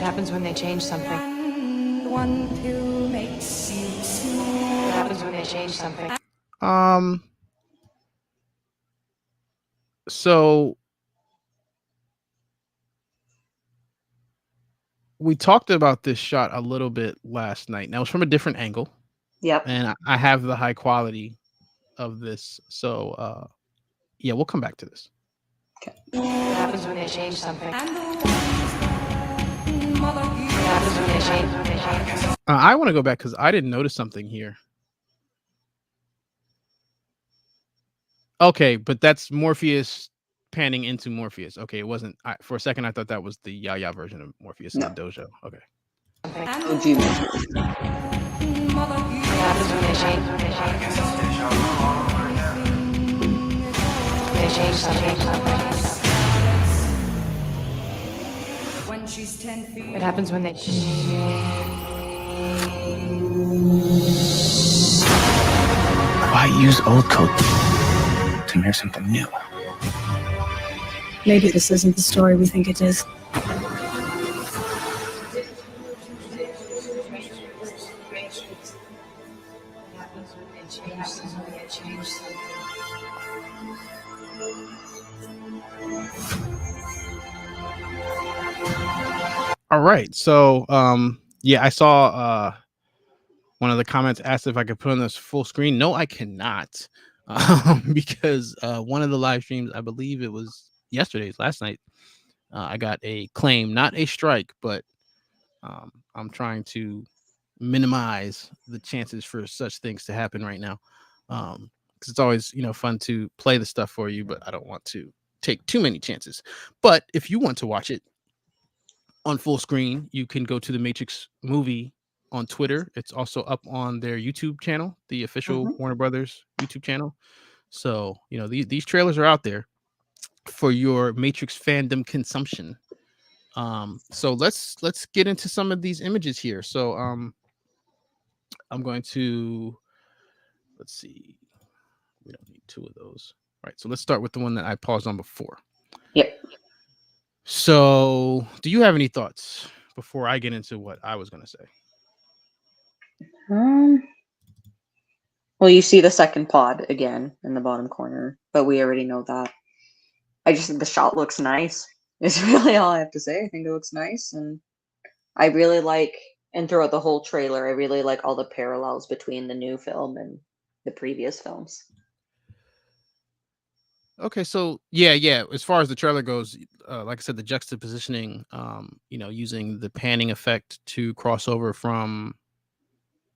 happens when they change something. It happens when they change something. So we talked about this shot a little bit last night. Now it's from a different angle. Yep. And I have the high quality of this. So yeah, we'll come back to this. Okay. What happens when they change something? I want to go back because I didn't notice something here. Okay, but that's Morpheus panning into Morpheus. Okay, it wasn't. For a second, I thought that was the Yaya version of Morpheus in the dojo. Okay. When she's 10 feet. It happens when they. Why use old code to mirror something new? Maybe this isn't the story we think it is. All right. So yeah, I saw One of the comments asked if I could put on this full screen. No, I cannot, because one of the live streams, I believe it was last night, I got a claim, not a strike, but I'm trying to minimize the chances for such things to happen right now, because it's always fun to play the stuff for you, but I don't want to take too many chances. But if you want to watch it on full screen, you can go to the Matrix movie on Twitter. It's also up on their YouTube channel, the official Warner Brothers YouTube channel. So these trailers are out there for your Matrix fandom consumption. So let's get into some of these images here. So I'm going to, let's see, we don't need two of those. Right, so let's start with the one that I paused on before. Yep. So do you have any thoughts before I get into what I was going to say? Well, you see the second pod again in the bottom corner, but we already know that. I just think the shot looks nice. It's really all I have to say. I think it looks nice, and I really like, and throughout the whole trailer, I really like all the parallels between the new film and the previous films. Okay, so yeah. As far as the trailer goes, like I said, the juxtapositioning, using the panning effect to cross over from,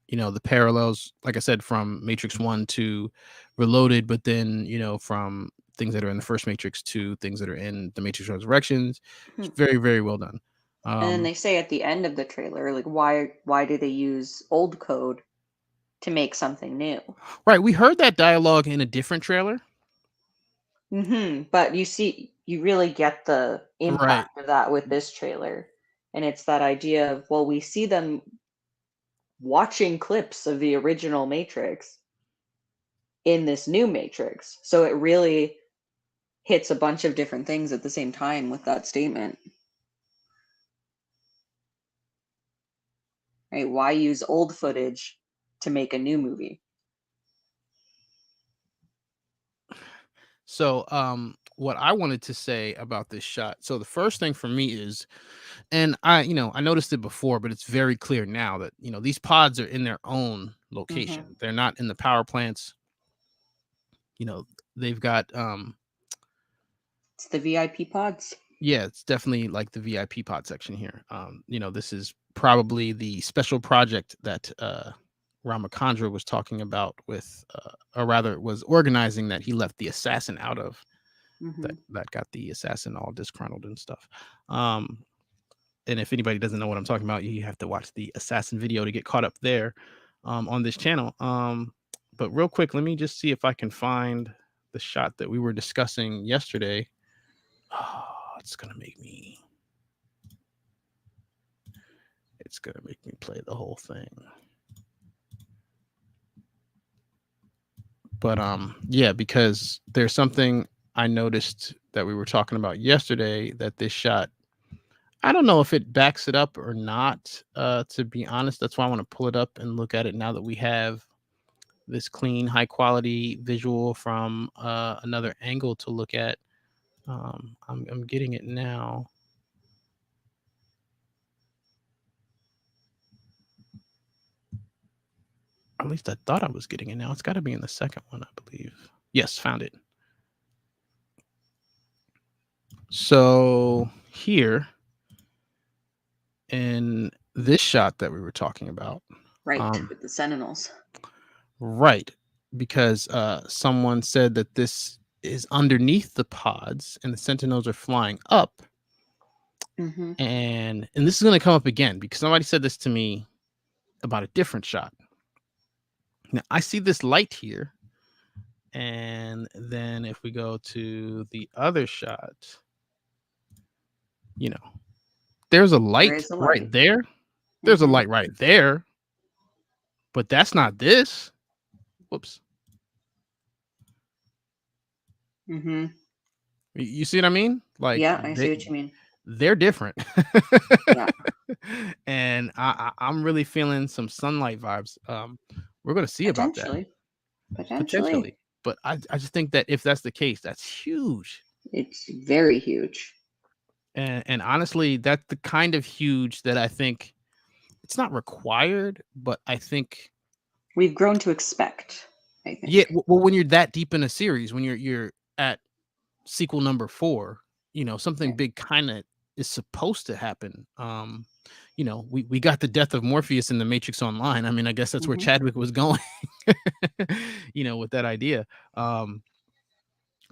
the parallels, like I said, from Matrix 1 to Reloaded, but then, from things that are in the first Matrix to things that are in the Matrix Resurrections. It's very, very well done. And then they say at the end of the trailer, like, why do they use old code to make something new? Right, we heard that dialogue in a different trailer. But you really get the impact of that with this trailer. And it's that idea of, well, we see them watching clips of the original Matrix in this new Matrix. So it really hits a bunch of different things at the same time with that statement. Right? Why use old footage to make a new movie? So, what I wanted to say about this shot. So the first thing for me is, and I noticed it before, but it's very clear now that, these pods are in their own location. They're not in the power plants. They've got, it's the VIP pods. Yeah, it's definitely like the VIP pod section here. This is probably the special project that, Ramachandra was talking about with, or rather was organizing, that he left the assassin out of, that got the assassin all disgruntled and stuff. And if anybody doesn't know what I'm talking about, you have to watch the assassin video to get caught up there, on this channel. But real quick, let me just see if I can find the shot that we were discussing yesterday. Oh, it's gonna make me play the whole thing. But yeah, because there's something I noticed that we were talking about yesterday, that this shot, I don't know if it backs it up or not, to be honest. That's why I want to pull it up and look at it now that we have this clean, high quality visual from another angle to look at. I'm getting it now. At least I thought I was getting it now. It's got to be in the second one, I believe. Yes, found it. So here in this shot that we were talking about. Right, with the Sentinels. Right, because someone said that this is underneath the pods and the Sentinels are flying up. And this is going to come up again because somebody said this to me about a different shot. Now I see this light here, and then if we go to the other shot, there's a light right there. There's a light right there, but that's not this. Whoops. You see what I mean? Like, yeah, I see what you mean. They're different. Yeah. And I'm really feeling some sunlight vibes. We're going to see about that. Potentially. But I just think that if that's the case, that's huge. It's very huge. And honestly, that's the kind of huge that I think it's not required, but I think we've grown to expect, I think. Yeah, well, when you're that deep in a series, when you're at sequel number 4, something big kind of is supposed to happen. We got the death of Morpheus in the Matrix Online. I mean, I guess that's where Chadwick was going, with that idea.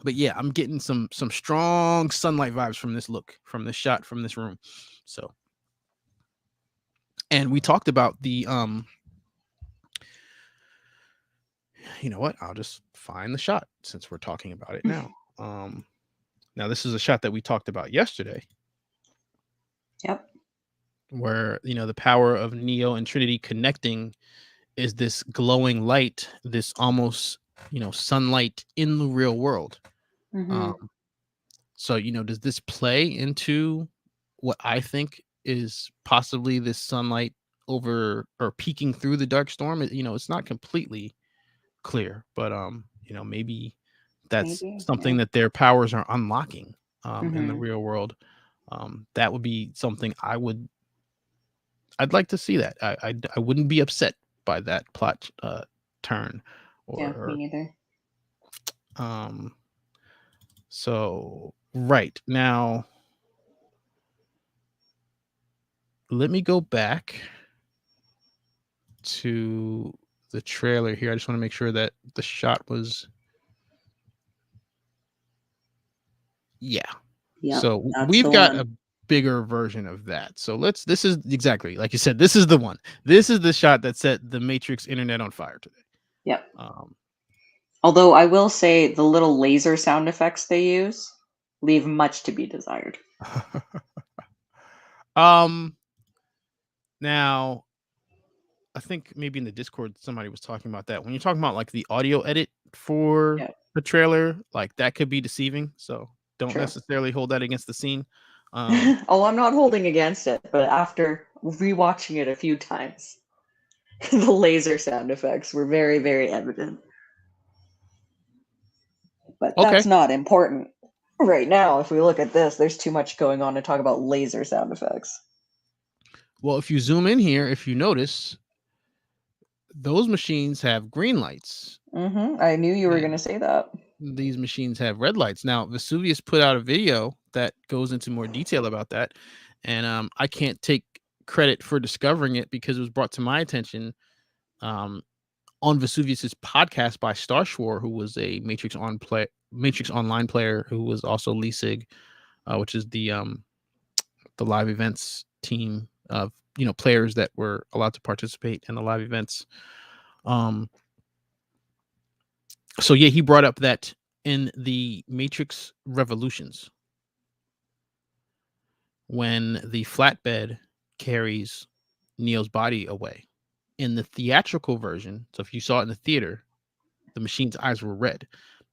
But yeah, I'm getting some strong sunlight vibes from this look, from this shot, from this room. So, and we talked about the you know what? I'll just find the shot since we're talking about it now. Now this is a shot that we talked about yesterday. Yep. Where, the power of Neo and Trinity connecting is this glowing light, this almost, sunlight in the real world. So, does this play into what I think is possibly this sunlight over or peeking through the dark storm? It's not completely clear, but maybe that's something that their powers are unlocking in the real world. That would be something I'd like to see that. I wouldn't be upset by that plot turn. Me neither. So right now, let me go back to the trailer here. I just want to make sure that the shot was. Yeah. So we've got a bigger version of that. So this is exactly like you said, this is the one. This is the shot that set the Matrix internet on fire today. Yep. Although I will say the little laser sound effects they use leave much to be desired. Now I think maybe in the Discord somebody was talking about that. When you're talking about like the audio edit for the trailer, like that could be deceiving. So don't necessarily hold that against the scene. Oh, I'm not holding against it, but after rewatching it a few times, the laser sound effects were very, very evident. But that's not important right now. If we look at this, there's too much going on to talk about laser sound effects. Well, if you zoom in here, if you notice, those machines have green lights. I knew you were going to say that. These machines have red lights. Now, Vesuvius put out a video that goes into more detail about that. And I can't take credit for discovering it because it was brought to my attention on Vesuvius's podcast by Starshore, who was a Matrix Online player, who was also Leasig, which is the live events team of players that were allowed to participate in the live events. So yeah, he brought up that in the Matrix Revolutions, when the flatbed carries Neo's body away, in the theatrical version, so if you saw it in the theater, the machine's eyes were red.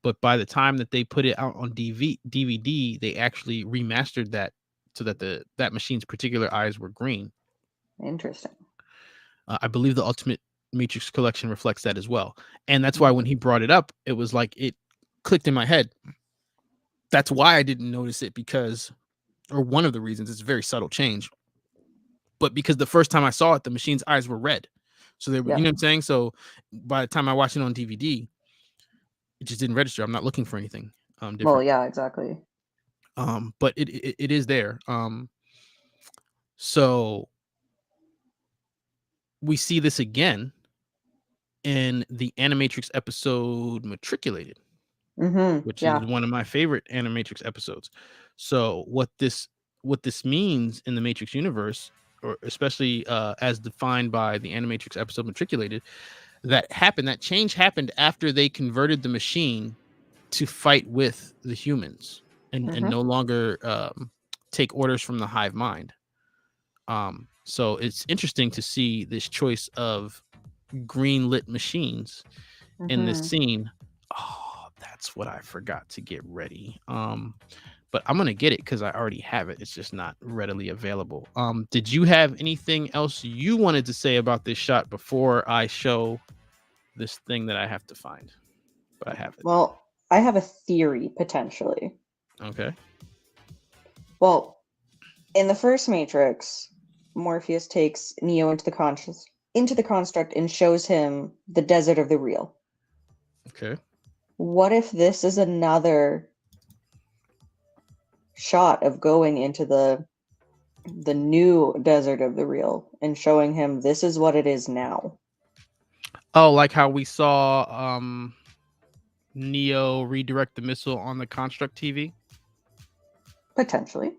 But by the time that they put it out on DVD, they actually remastered that so that that machine's particular eyes were green. Interesting. I believe the Ultimate Matrix Collection reflects that as well. And that's why when he brought it up, it was like it clicked in my head. That's why I didn't notice it, or one of the reasons, it's a very subtle change. But because the first time I saw it, the machine's eyes were red. So they were, you know what I'm saying? So by the time I watched it on DVD, it just didn't register. I'm not looking for anything different. Well, yeah, exactly. But it is there. So we see this again in the Animatrix episode Matriculated, which is one of my favorite Animatrix episodes. So what this means in the Matrix universe, or especially as defined by the Animatrix episode Matriculated, that change happened after they converted the machine to fight with the humans and no longer take orders from the hive mind. So it's interesting to see this choice of green lit machines in this scene. Oh, that's what I forgot to get ready. But I'm gonna get it because I already have it. It's just not readily available. Did you have anything else you wanted to say about this shot before I show this thing that I have to find? But I have it. Well, I have a theory potentially. Okay. Well, in the first Matrix, Morpheus takes Neo into the into the construct and shows him the desert of the real. Okay. What if this is another shot of going into the new desert of the real and showing him this is what it is now? Oh, like how we saw Neo redirect the missile on the construct TV? Potentially.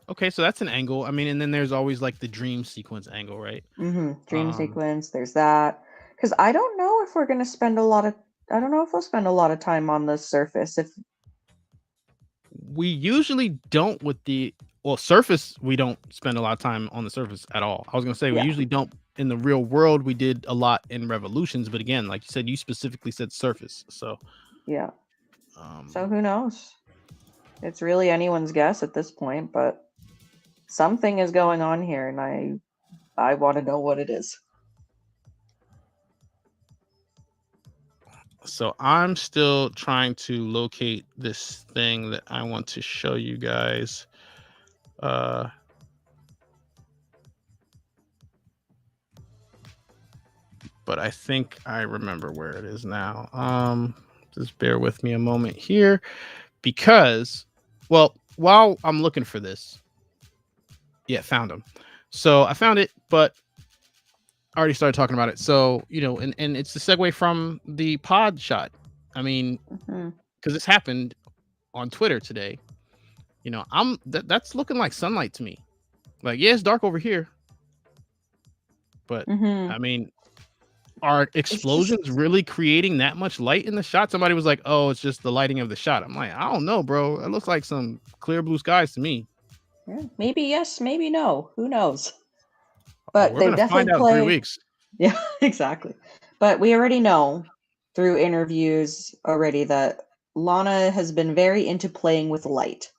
Okay, so that's an angle. I mean, and then there's always like the dream sequence angle, right? Dream sequence, there's that. Because I don't know if we're going to spend a lot of... I don't know if we'll spend a lot of time on the surface. If we usually don't with the... Well, surface, we don't spend a lot of time on the surface at all. I was going to say, we usually don't in the real world. We did a lot in Revolutions. But again, like you said, you specifically said surface. So, yeah. So who knows? It's really anyone's guess at this point, but something is going on here, and I want to know what it is. So I'm still trying to locate this thing that I want to show you guys. But I think I remember where it is now. Just bear with me a moment here, because, well, while I'm looking for this, found him. So I found it, but I already started talking about it. So, and it's the segue from the pod shot. I mean, because this happened on Twitter today. That's looking like sunlight to me. Like, yeah, it's dark over here, but I mean, are explosions really creating that much light in the shot? Somebody was like, "Oh, it's just the lighting of the shot." I'm like, I don't know, bro. It looks like some clear blue skies to me. Yeah, maybe yes, maybe no. Who knows? But we're they gonna definitely find out in 3 weeks. Yeah, exactly. But we already know through interviews already that Lana has been very into playing with light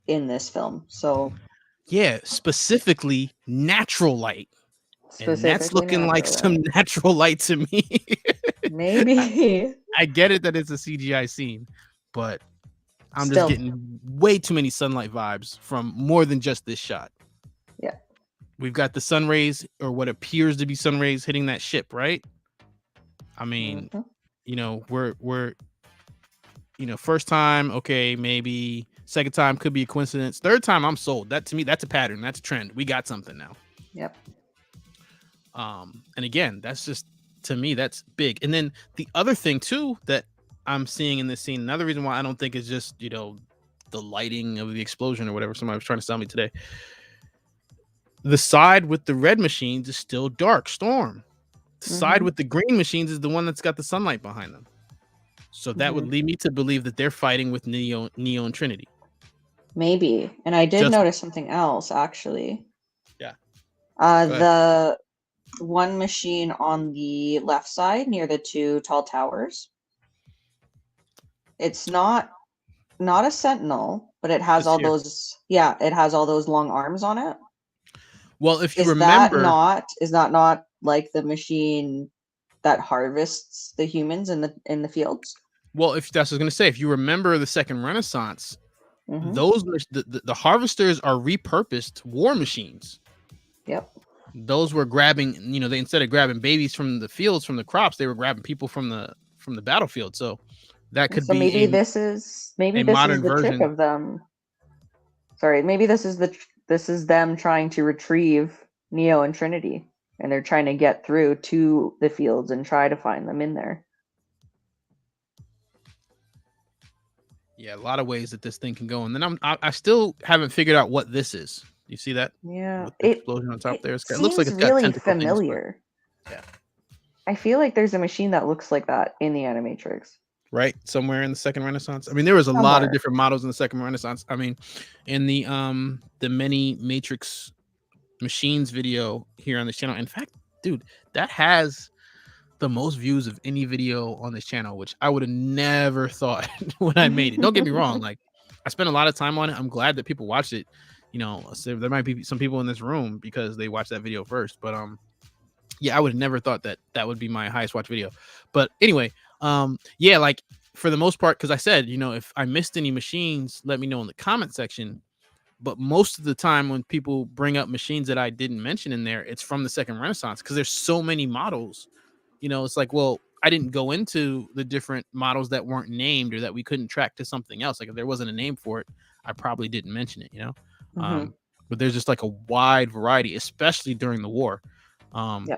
in this film. So yeah, specifically natural light. And that's specifically looking like natural some light. natural light to me. Maybe. I get it that it's a CGI scene, but I'm Still. just getting way too many sunlight vibes from more than just this shot. Yeah. We've got the sun rays, or what appears to be sun rays, hitting that ship, right? I mean, we're first time, okay, maybe. Second time could be a coincidence. Third time, I'm sold. That, to me, that's a pattern. That's a trend. We got something now. Yep. And again, that's just, to me, that's big. And then the other thing too that I'm seeing in this scene, another reason why I don't think it's just, the lighting of the explosion or whatever somebody was trying to tell me today. The side with the red machines is still dark storm. The side with the green machines is the one that's got the sunlight behind them. So that would lead me to believe that they're fighting with Neo and Trinity. Maybe. And I did notice something else, actually. Yeah. The one machine on the left side near the two tall towers. It's not a sentinel, but it has all those. Yeah, it has all those long arms on it. Well, if you remember, is that not like the machine that harvests the humans in the fields? Well, if that's what I was going to say, if you remember the Second Renaissance, those the harvesters are repurposed war machines. Yep. Those were grabbing, they, instead of grabbing babies from the fields, from the crops, they were grabbing people from the battlefield. So that could be maybe this is modern the version trick of them. Sorry, maybe this is them trying to retrieve Neo and Trinity, and they're trying to get through to the fields and try to find them in there. Yeah, a lot of ways that this thing can go. And then I still haven't figured out what this is. You see that? Yeah, with the explosion on top there. It looks like it's got really tentacle familiar. Things, I feel like there's a machine that looks like that in the Animatrix. Right, somewhere in the Second Renaissance. I mean, there was a lot of different models in the Second Renaissance. I mean, in the many Matrix machines video here on this channel. In fact, dude, that has the most views of any video on this channel, which I would have never thought when I made it. Don't get me wrong, like, I spent a lot of time on it. I'm glad that people watched it. So there might be some people in this room because they watched that video first, but yeah, I would have never thought that would be my highest watch video. But anyway, yeah, like, for the most part, because I said, if I missed any machines, let me know in the comment section. But most of the time when people bring up machines that I didn't mention in there, it's from the Second Renaissance because there's so many models. It's like, well, I didn't go into the different models that weren't named or that we couldn't track to something else. Like if there wasn't a name for it, I probably didn't mention it, but there's just like a wide variety, especially during the war. Yeah.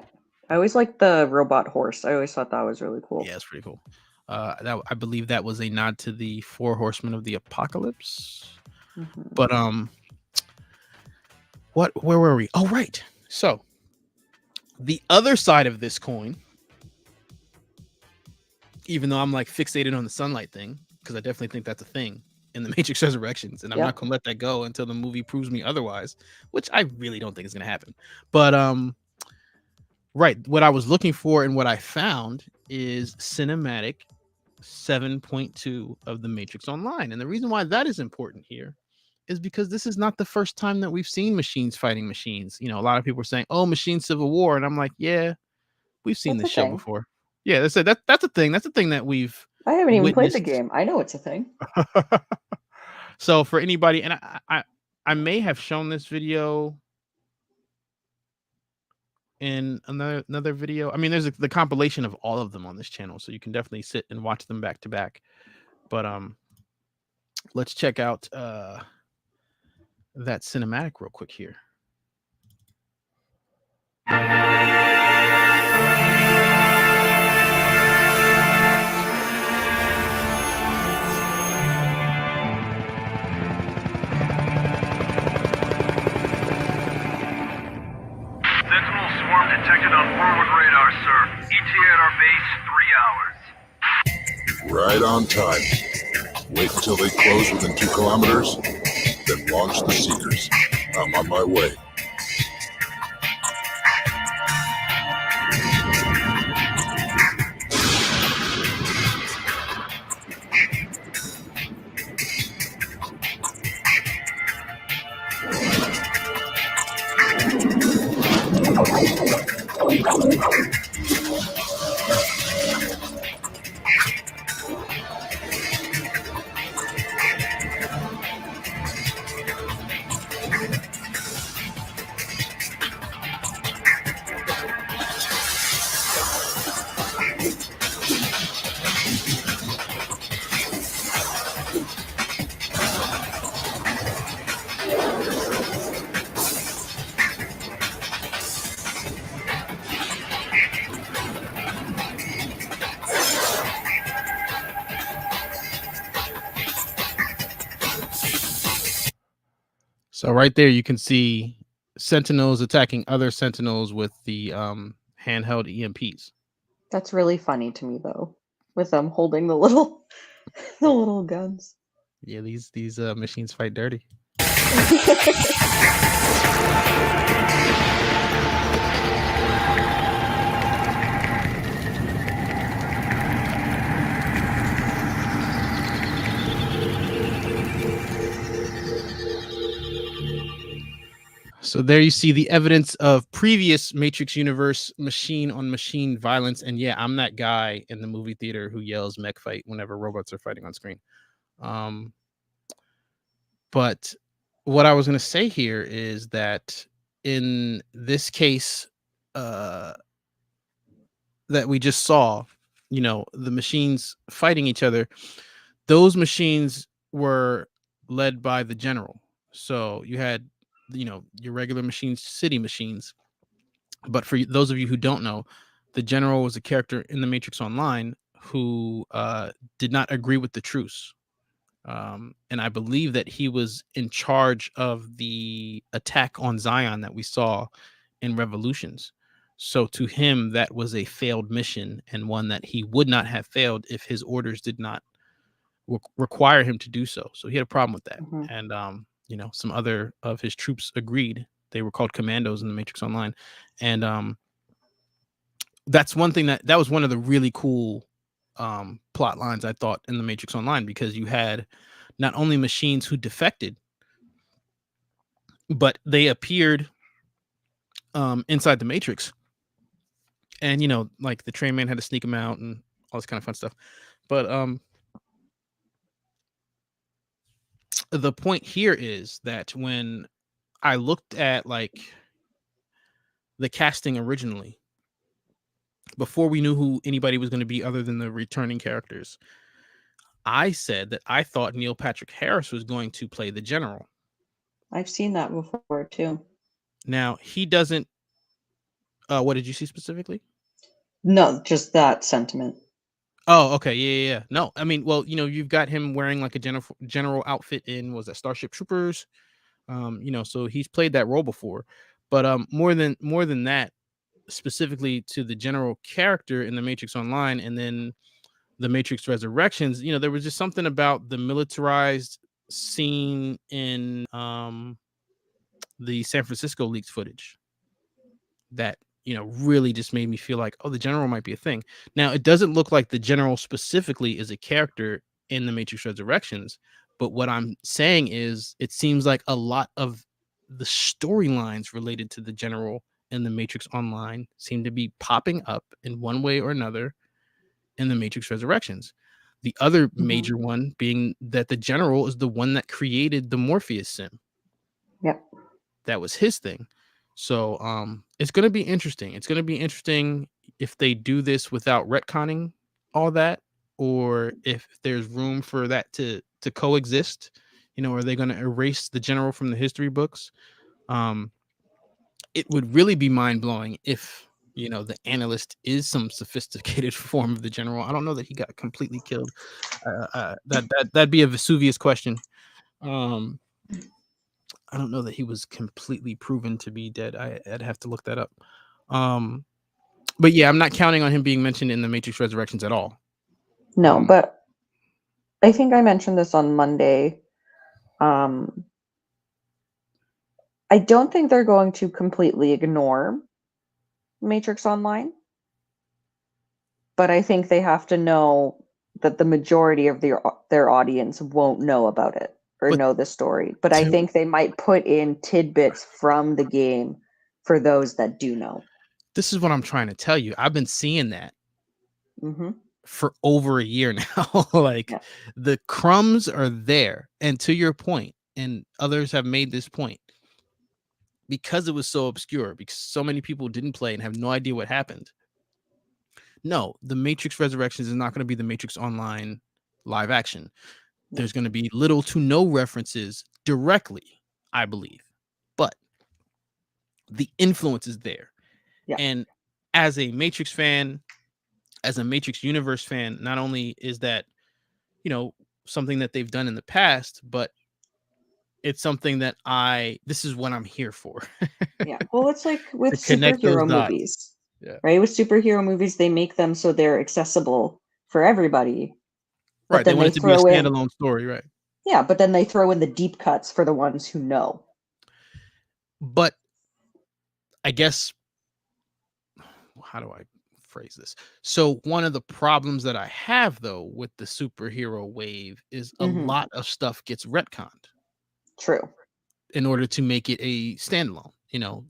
I always liked the robot horse. I always thought that was really cool. Yeah, it's pretty cool. That I believe that was a nod to the 4 Horsemen of the Apocalypse. But where were we? Oh, right. So the other side of this coin, even though I'm like fixated on the sunlight thing, because I definitely think that's a thing in the Matrix Resurrections, and I'm not gonna let that go until the movie proves me otherwise, which I really don't think is gonna happen. But right, what I was looking for and what I found is cinematic 7.2 of the Matrix Online. And the reason why that is important here is because this is not the first time that we've seen machines fighting machines. A lot of people are saying, oh, machine civil war. And I'm like, yeah, we've seen this show before. Yeah, that's a thing. That's a thing that we've I haven't even played the witnessed. game. I know it's a thing. So for anybody, and I may have shown this video in another video. I mean, there's the compilation of all of them on this channel, so you can definitely sit and watch them back to back. But let's check out that cinematic real quick here. Sentinel swarm detected on forward radar, sir. ETA at our base, 3 hours. Right on time. Wait until they close within 2 kilometers, then launch the Seekers. I'm on my way. So right there, you can see Sentinels attacking other Sentinels with the handheld EMPs. That's really funny to me, though, with them holding the little guns. Yeah, these machines fight dirty. So there you see the evidence of previous Matrix universe machine on machine violence. And yeah, I'm that guy in the movie theater who yells mech fight whenever robots are fighting on screen. But what I was going to say here is that in this case that we just saw, the machines fighting each other, those machines were led by the general. So you had your regular machines, city machines. But for those of you who don't know, the general was a character in the Matrix Online who did not agree with the truce. And I believe that he was in charge of the attack on Zion that we saw in Revolutions. So to him, that was a failed mission and one that he would not have failed if his orders did not require him to do so. So he had a problem with that. And some other of his troops agreed. They were called commandos in the Matrix Online. And that's one thing that was one of the really cool plot lines, I thought, in the Matrix Online, because you had not only machines who defected, but they appeared inside the Matrix. And, like the train man had to sneak them out and all this kind of fun stuff. But the point here is that when I looked at like the casting originally, before we knew who anybody was going to be other than the returning characters, I said that I thought Neil Patrick Harris was going to play the general. I've seen that before too. Now he doesn't. What did you see specifically? No, just that sentiment. Oh, okay, yeah. No, I mean, well, you've got him wearing like a general outfit in, was that Starship Troopers? So he's played that role before, but more than that, specifically to the general character in the Matrix Online and then the Matrix Resurrections, there was just something about the militarized scene in the San Francisco leaked footage that really just made me feel like, oh, the general might be a thing. Now, it doesn't look like the general specifically is a character in the Matrix Resurrections, but what I'm saying is it seems like a lot of the storylines related to the general in the Matrix Online seem to be popping up in one way or another in the Matrix Resurrections. The other major one being that the general is the one that created the Morpheus sim. Yep. That was his thing. So it's going to be interesting. It's going to be interesting if they do this without retconning all that, or if there's room for that to coexist. Are they going to erase the general from the history books? It would really be mind-blowing if the analyst is some sophisticated form of the general. I don't know that he got completely killed. That'd be a Vesuvius question. I don't know that he was completely proven to be dead. I'd have to look that up. But yeah, I'm not counting on him being mentioned in the Matrix Resurrections at all. No, but I think I mentioned this on Monday. I don't think they're going to completely ignore Matrix Online, but I think they have to know that the majority of their audience won't know about it or know the story. But I think they might put in tidbits from the game for those that do know. This is what I'm trying to tell you. I've been seeing that for over a year now. The crumbs are there. And to your point, and others have made this point, because it was so obscure, because so many people didn't play and have no idea what happened. No, the Matrix Resurrections is not going to be the Matrix Online live action. There's going to be little to no references directly, I believe, but the influence is there. Yeah. And as a Matrix fan, as a Matrix universe fan, not only is that, something that they've done in the past, but it's something that this is what I'm here for. Yeah. Well, it's like with superhero movies, right? With superhero movies, they make them so they're accessible for everybody. Right. They want it to be a standalone story, right? Yeah, but then they throw in the deep cuts for the ones who know. But I guess, how do I phrase this? So one of the problems that I have, though, with the superhero wave is a lot of stuff gets retconned. True. In order to make it a standalone.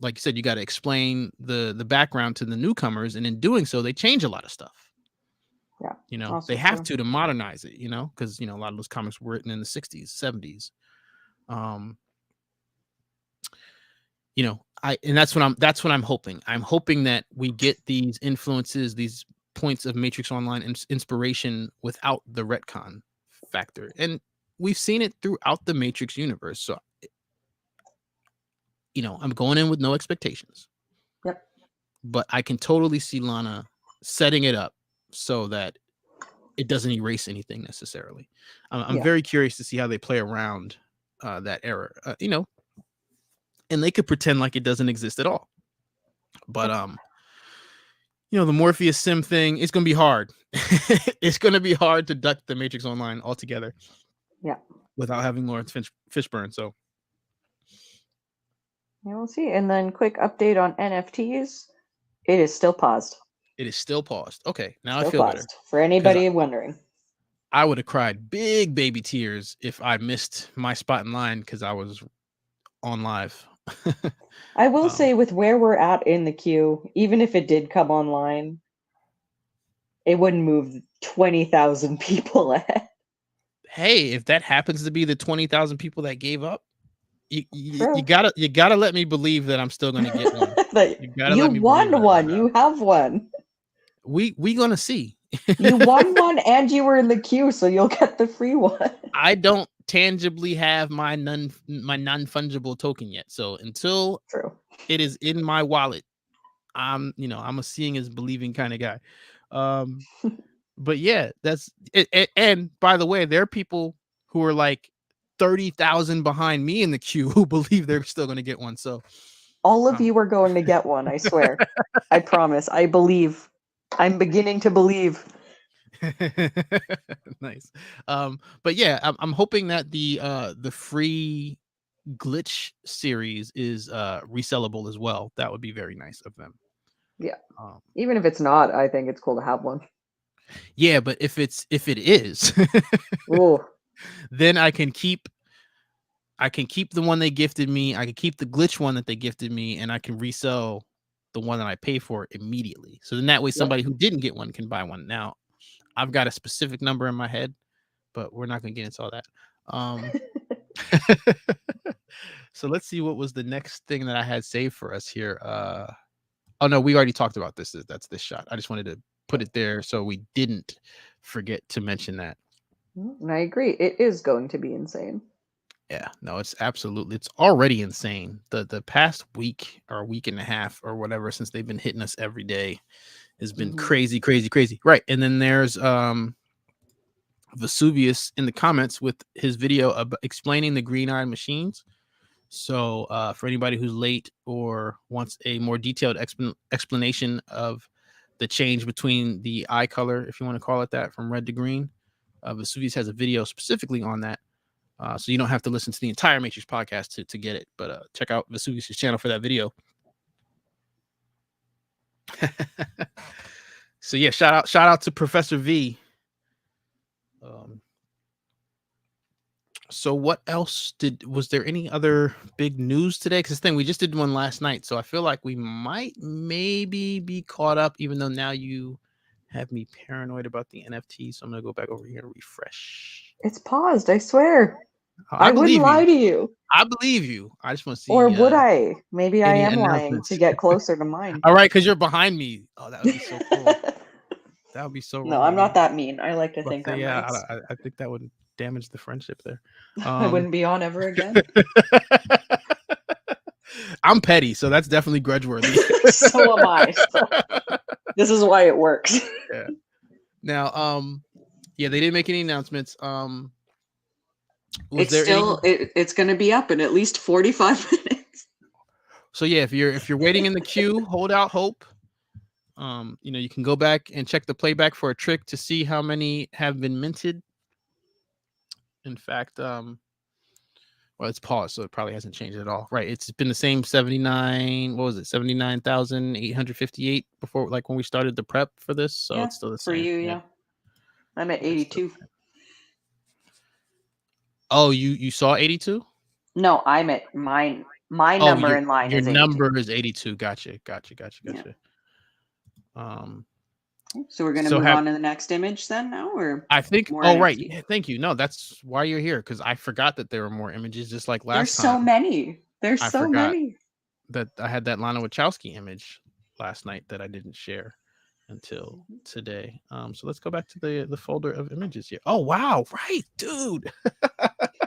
Like you said, you got to explain the background to the newcomers, and in doing so, they change a lot of stuff. Yeah. They have to modernize it, because a lot of those comics were written in the 60s, 70s. And that's what I'm hoping. I'm hoping that we get these influences, these points of Matrix Online inspiration without the retcon factor. And we've seen it throughout the Matrix universe. So, I'm going in with no expectations. Yep. But I can totally see Lana setting it up so that it doesn't erase anything necessarily. I'm very curious to see how they play around that era, and they could pretend like it doesn't exist at all. But, the Morpheus sim thing, it's going to be hard. It's going to be hard to duck the Matrix Online altogether. Yeah. Without having Lawrence Fishburne. So. Yeah, we'll see. And then quick update on NFTs. It is still paused. It is still paused. Okay, now still I feel paused. better. For anybody wondering. I would have cried big baby tears if I missed my spot in line because I was on live. I will say, with where we're at in the queue, even if it did come online, it wouldn't move 20,000 people ahead. hey, if that happens to be the 20,000 people that gave up, you True. gotta let me believe that I'm still gonna get one. You gotta You let me believe won that. one. You have one. We gonna see. You won one and you were in the queue, so you'll get the free one. I don't tangibly have my non-fungible token yet. So until True. it is in my wallet, I'm a seeing is believing kind of guy. But yeah, that's it. And by the way, there are people who are like 30,000 behind me in the queue who believe they're still going to get one. So all of you are going to get one. I swear. I promise. I believe. I'm beginning to believe. Nice. But yeah, I'm hoping that the free glitch series is resellable as well. That would be very nice of them. Yeah. Even if it's not, I think it's cool to have one. Yeah, but if it is, then I can keep the one they gifted me. I can keep the glitch one that they gifted me, and I can resell the one that I pay for immediately. So then that way somebody who didn't get one can buy one. Now, I've got a specific number in my head, but we're not going to get into all that. So let's see what was the next thing that I had saved for us here. Oh no, we already talked about this. That's this shot. I just wanted to put it there so we didn't forget to mention that. And I agree. It is going to be insane. Yeah, no, it's already insane. The past week or week and a half or whatever since they've been hitting us every day has been crazy. Right. And then there's Vesuvius in the comments with his video explaining the green-eyed machines. So for anybody who's late or wants a more detailed explanation of the change between the eye color, if you want to call it that, from red to green, Vesuvius has a video specifically on that. So you don't have to listen to the entire Matrix podcast to get it, but check out Vesuvius' channel for that video. So yeah, shout out to Professor V. So what else was there any other big news today? Because this thing, we just did one last night, so I feel like we might maybe be caught up, even though now you have me paranoid about the NFT. So I'm gonna go back over here and refresh. It's paused, I swear. I wouldn't lie to you. I believe you. I just want to see. Or would I? Maybe I am lying to get closer to mine. All right, because you're behind me. Oh, that would be so cool. That would be so. No, I'm not that mean. I like to think I'm yeah, nice. I think that would damage the friendship there. I wouldn't be on ever again. I'm petty, so that's definitely grudge-worthy. So am I. So. This is why it works. Yeah. Now, yeah, they didn't make any announcements. It's going to be up in at least 45 minutes. So yeah, if you're waiting in the queue, hold out hope. You can go back and check the playback for a trick to see how many have been minted. In fact, well, it's paused, so it probably hasn't changed at all. Right, it's been the same 79. What was it? 79,858 before, like when we started the prep for this. So it's still the same. For you, yeah. I'm at 82. Oh, you saw 82? No, I'm at mine. My number in line is 82. Your number is 82. Gotcha. Yeah. So we're going to move on to the next image then now, or I think. More Oh, NFT? right. Yeah, thank you. No, that's why you're here, because I forgot that there were more images, just like last There's time. so many. There's I so forgot many. that I had that Lana Wachowski image last night that I didn't share until today. So let's go back to the folder of images here. Oh wow, right, dude.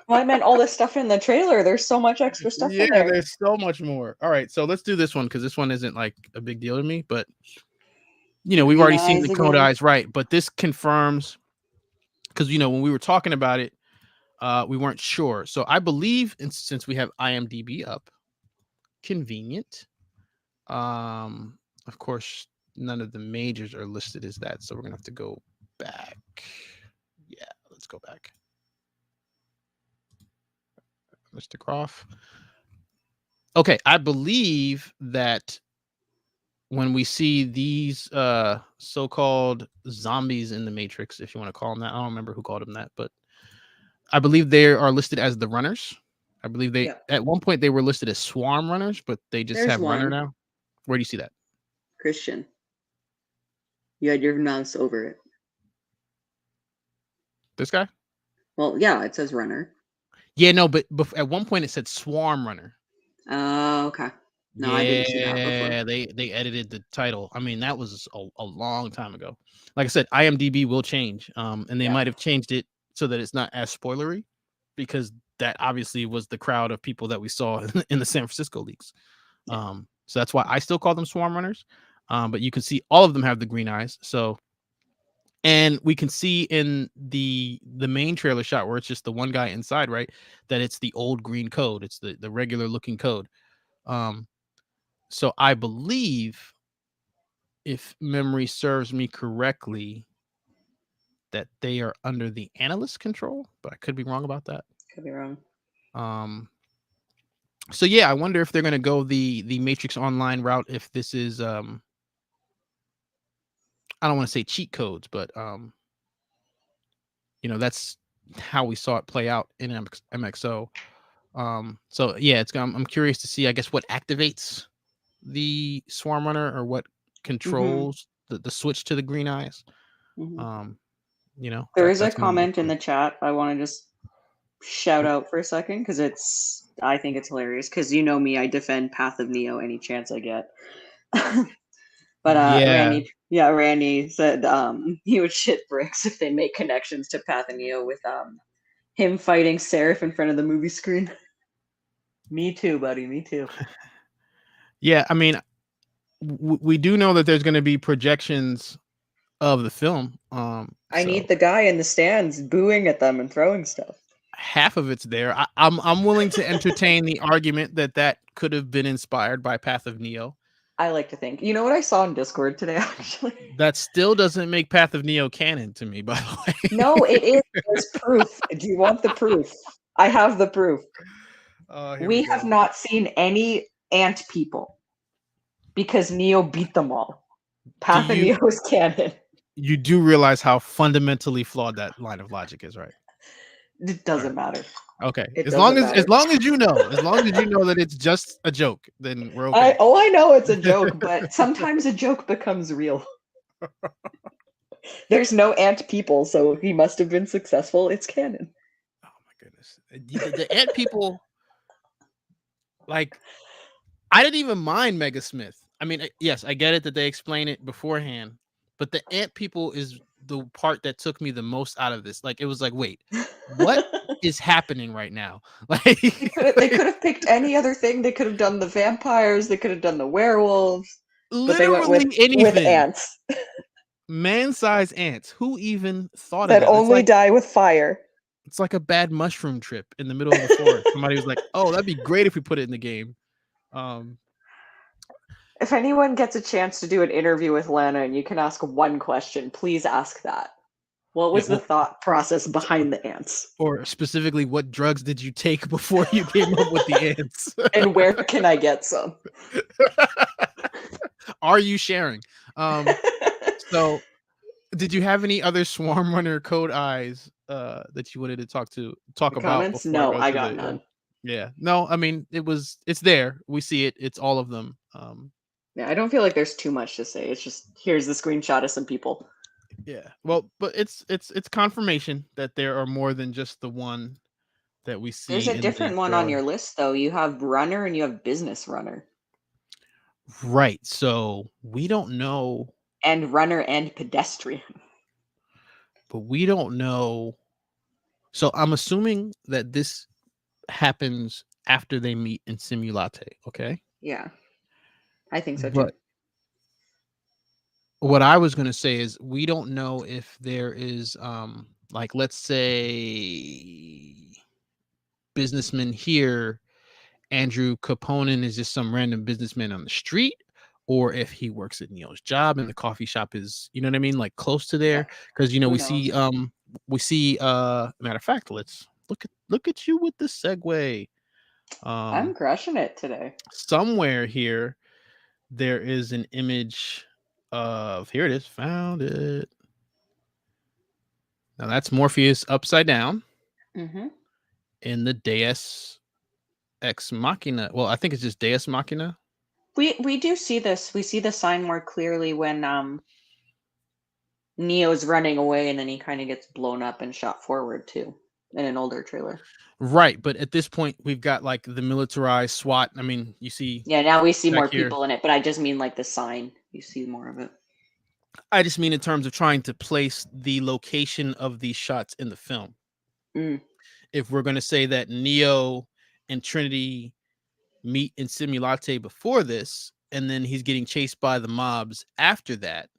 Well, I meant all this stuff in the trailer. There's so much extra stuff in there. There's so much more. All right, so let's do this one because this one isn't like a big deal to me, but we've already seen the code eyes, right? But this confirms, because when we were talking about it, we weren't sure. So I believe, since we have IMDb up, convenient. Of course, none of the majors are listed as that, so we're gonna have to go back. Yeah, let's go back. Mr. Croft. Okay, I believe that when we see these so-called zombies in the Matrix, if you want to call them that, I don't remember who called them that, but I believe they are listed as the runners. I believe they at one point they were listed as swarm runners, but they just have runner now. Where do you see that? Christian. You had your mouse over it. This guy? Well, yeah, it says runner. Yeah, no, but at one point it said Swarm Runner. Oh, okay. No, I didn't see that before. Yeah, they edited the title. I mean, that was a long time ago. Like I said, IMDb will change, and they might have changed it so that it's not as spoilery, because that obviously was the crowd of people that we saw in the San Francisco leaks. So that's why I still call them Swarm Runners. But you can see all of them have the green eyes. So, and we can see in the main trailer shot where it's just the one guy inside, right, that it's the old green code. It's the regular looking code. So I believe, if memory serves me correctly, that they are under the analyst control, but I could be wrong about that. Could be wrong. So yeah, I wonder if they're going to go the Matrix Online route, if this is I don't want to say cheat codes, but that's how we saw it play out in MXO. So yeah, I'm curious to see, I guess, what activates the Swarm Runner, or what controls the switch to the green eyes. There is a comment in the chat I want to just shout out for a second, because I think it's hilarious, because you know me, I defend Path of Neo any chance I get. But Randy said he would shit bricks if they make connections to Path of Neo with him fighting Seraph in front of the movie screen. Me too, buddy. Me too. Yeah, I mean, we do know that there's going to be projections of the film. I need the guy in the stands booing at them and throwing stuff. Half of it's there. I'm willing to entertain the argument that could have been inspired by Path of Neo. I like to think. You know what I saw in Discord today, actually? That still doesn't make Path of Neo canon to me, by the way. No, it is. There's proof. Do you want the proof? I have the proof. We have not seen any ant people, because Neo beat them all. Path of Neo is canon. You do realize how fundamentally flawed that line of logic is, right? It doesn't matter. Okay. As long as you know that it's just a joke, then we're okay. I know it's a joke, but sometimes a joke becomes real. There's no ant people, so he must have been successful. It's canon. Oh my goodness. The ant people, like, I didn't even mind Mega Smith. I mean, yes, I get it that they explain it beforehand, but the ant people is the part that took me the most out of this. Like, it was like, wait, what is happening right now? Like, they could have picked any other thing. They could have done the vampires. They could have done the werewolves. Literally anything. With ants. Man-sized ants. Who even thought of that? That only die with fire. It's like a bad mushroom trip in the middle of the forest. Somebody was like, "Oh, that'd be great if we put it in the game." If anyone gets a chance to do an interview with Lana and you can ask one question, please ask that. What was the thought process behind the ants? Or specifically, what drugs did you take before you came up with the ants? And where can I get some? Are you sharing? So, did you have any other Swarm Runner code eyes that you wanted to talk about? Comments? No, I got none. Yeah, no, I mean, it's there. We see it. It's all of them. Yeah, I don't feel like there's too much to say. It's just, here's the screenshot of some people. Yeah, well, but it's confirmation that there are more than just the one that we see. There's a different one on your list, though. You have runner and you have business runner. Right. So we don't know. And runner and pedestrian. But we don't know. So I'm assuming that this happens after they meet in Simulate. Okay. Yeah, I think so too. But what I was going to say is, we don't know if there is, like, let's say, businessman here, Andrew Caponen is just some random businessman on the street, or if he works at Neo's job and the coffee shop is, you know what I mean, like close to there. Because we see matter of fact, let's look at you with the segue. I'm crushing it today. Somewhere here there is an image of, here it is, found it. Now that's Morpheus upside down in the Deus Ex Machina. Well, I think it's just Deus Machina. We do see this. We see the sign more clearly when Neo's running away and then he kind of gets blown up and shot forward too. in an older trailer. Right, but at this point, we've got like the militarized SWAT. I mean, you see. Yeah, now we see back more here. people in it, but I just mean like the sign. You see more of it. I just mean in terms of trying to place the location of these shots in the film. Mm. If we're going to say that Neo and Trinity meet in Simulate before this, and then he's getting chased by the mobs after that,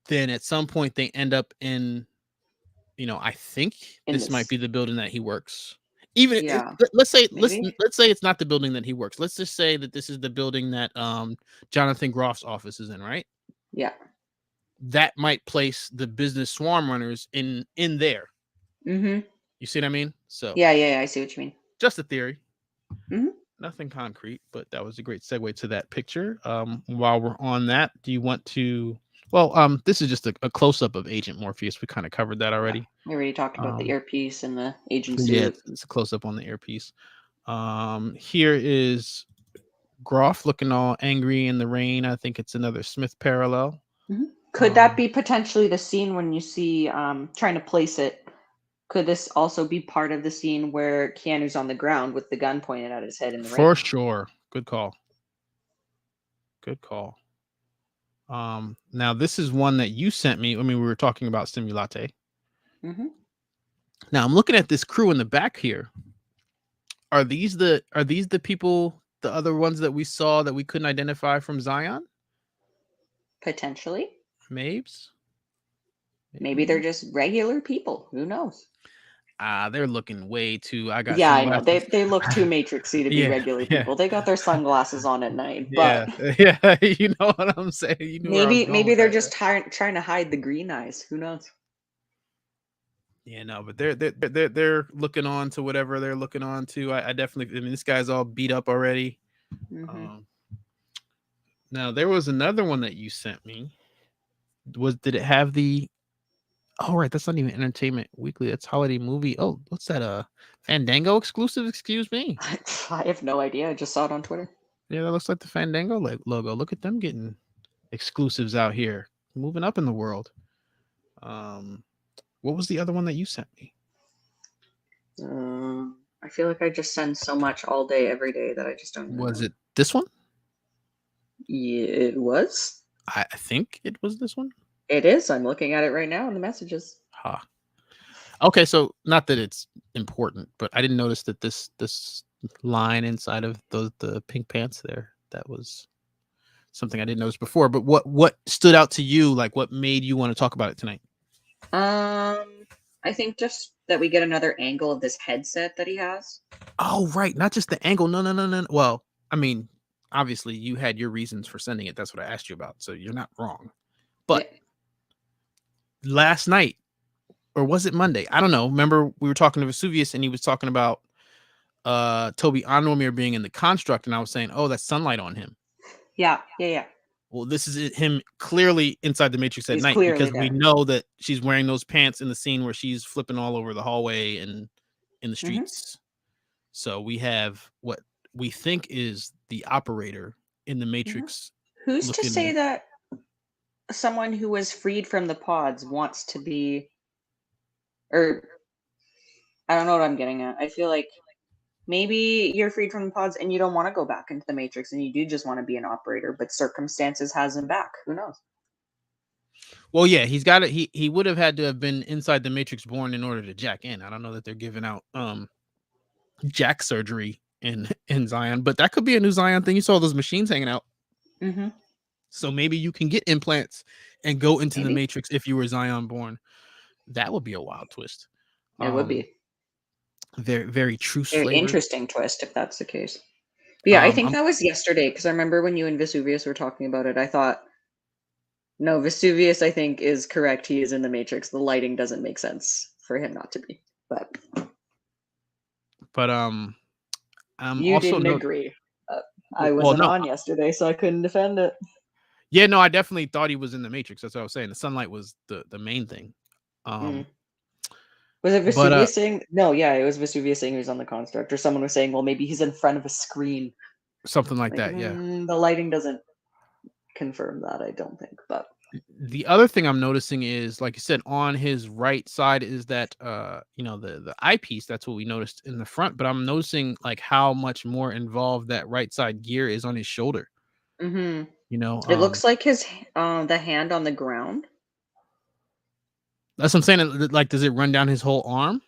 then at some point they end up in, I think this might be the building that he works. Even Yeah, let's say maybe. let's say it's not the building that he works. Let's just say that this is the building that Jonathan Groff's office is in, right? Yeah. That might place the business swarm runners in there. Mm-hmm. You see what I mean? So Yeah, I see what you mean. just a theory. Mm-hmm. Nothing concrete, but that was a great segue to that picture. While we're on that, do you want to? Well, this is just a close-up of Agent Morpheus. We kind of covered that already. We already talked about the earpiece and the agent suit. Yeah, it's a close-up on the earpiece. Here is Groff looking all angry in the rain. I think it's another Smith parallel. Mm-hmm. Could that be potentially the scene when you see trying to place it? Could this also be part of the scene where Keanu's on the ground with the gun pointed at his head in the rain? For sure. Good call. Good call. Now this is one that you sent me. I mean, we were talking about Simulate. Mm-hmm. Now I'm looking at this crew in the back here. Are these the people, the other ones that we saw that we couldn't identify from Zion? Potentially. Mabes? Maybe they're just regular people. Who knows? They're looking way too. I got. Yeah, I know. They look too Matrixy to be regular people. They got their sunglasses on at night. But yeah, you know what I'm saying. You know maybe they're just trying to hide the green eyes. Who knows? Yeah, no, but they're looking on to whatever they're looking on to. I definitely. I mean, this guy's all beat up already. Mm-hmm. Now there was another one that you sent me. Did it have the? Oh, right. That's not even Entertainment Weekly. That's Holiday Movie. Oh, what's that? Fandango exclusive? Excuse me. I have no idea. I just saw it on Twitter. Yeah, that looks like the Fandango logo. Look at them getting exclusives out here, moving up in the world. What was the other one that you sent me? I feel like I just send so much all day, every day that I just don't know. Was it this one? Yeah, it was. I think it was this one. It is. I'm looking at it right now in the messages. Ha. Okay, so not that it's important, but I didn't notice that this line inside of the pink pants there, that was something I didn't notice before. But what stood out to you? Like, what made you want to talk about it tonight? I think just that we get another angle of this headset that he has. Oh, right. Not just the angle. No. Well, I mean, obviously you had your reasons for sending it. That's what I asked you about. So you're not wrong. But last night, or was it Monday? I don't know. Remember, we were talking to Vesuvius and he was talking about Toby Anomir being in the construct, and I was saying, oh, that's sunlight on him. Yeah. Well, this is him clearly inside the Matrix at night, because we know that she's wearing those pants in the scene where she's flipping all over the hallway and in the streets. So we have what we think is the operator in the Matrix. Who's to say that someone who was freed from the pods wants to be, or I don't know what I'm getting at. I feel like maybe you're freed from the pods and you don't want to go back into the Matrix and you do just want to be an operator, but circumstances has him back. Who knows? Well, yeah, he's got it. He would have had to have been inside the Matrix born in order to jack in. I don't know that they're giving out jack surgery in Zion, but that could be a new Zion thing. You saw those machines hanging out. Mm-hmm. So maybe you can get implants and go into the Matrix if you were Zion born. That would be a wild twist. It would be. Very, very true. Very interesting twist if that's the case. But yeah, I think that was yesterday, because I remember when you and Vesuvius were talking about it, I thought, no, Vesuvius, I think, is correct. He is in the Matrix. The lighting doesn't make sense for him not to be. But you also didn't agree. I wasn't on yesterday, so I couldn't defend it. Yeah, no, I definitely thought he was in the Matrix. That's what I was saying. The sunlight was the main thing. Was it Vesuvius saying? No, yeah, it was Vesuvius saying he was on the construct, or someone was saying, well, maybe he's in front of a screen. Something like that, yeah. The lighting doesn't confirm that, I don't think. But The other thing I'm noticing is, like you said, on his right side is that the eyepiece. That's what we noticed in the front, but I'm noticing like how much more involved that right side gear is on his shoulder. Mm-hmm. You know, It looks like his the hand on the ground. that's what I'm saying. Like, does it run down his whole arm?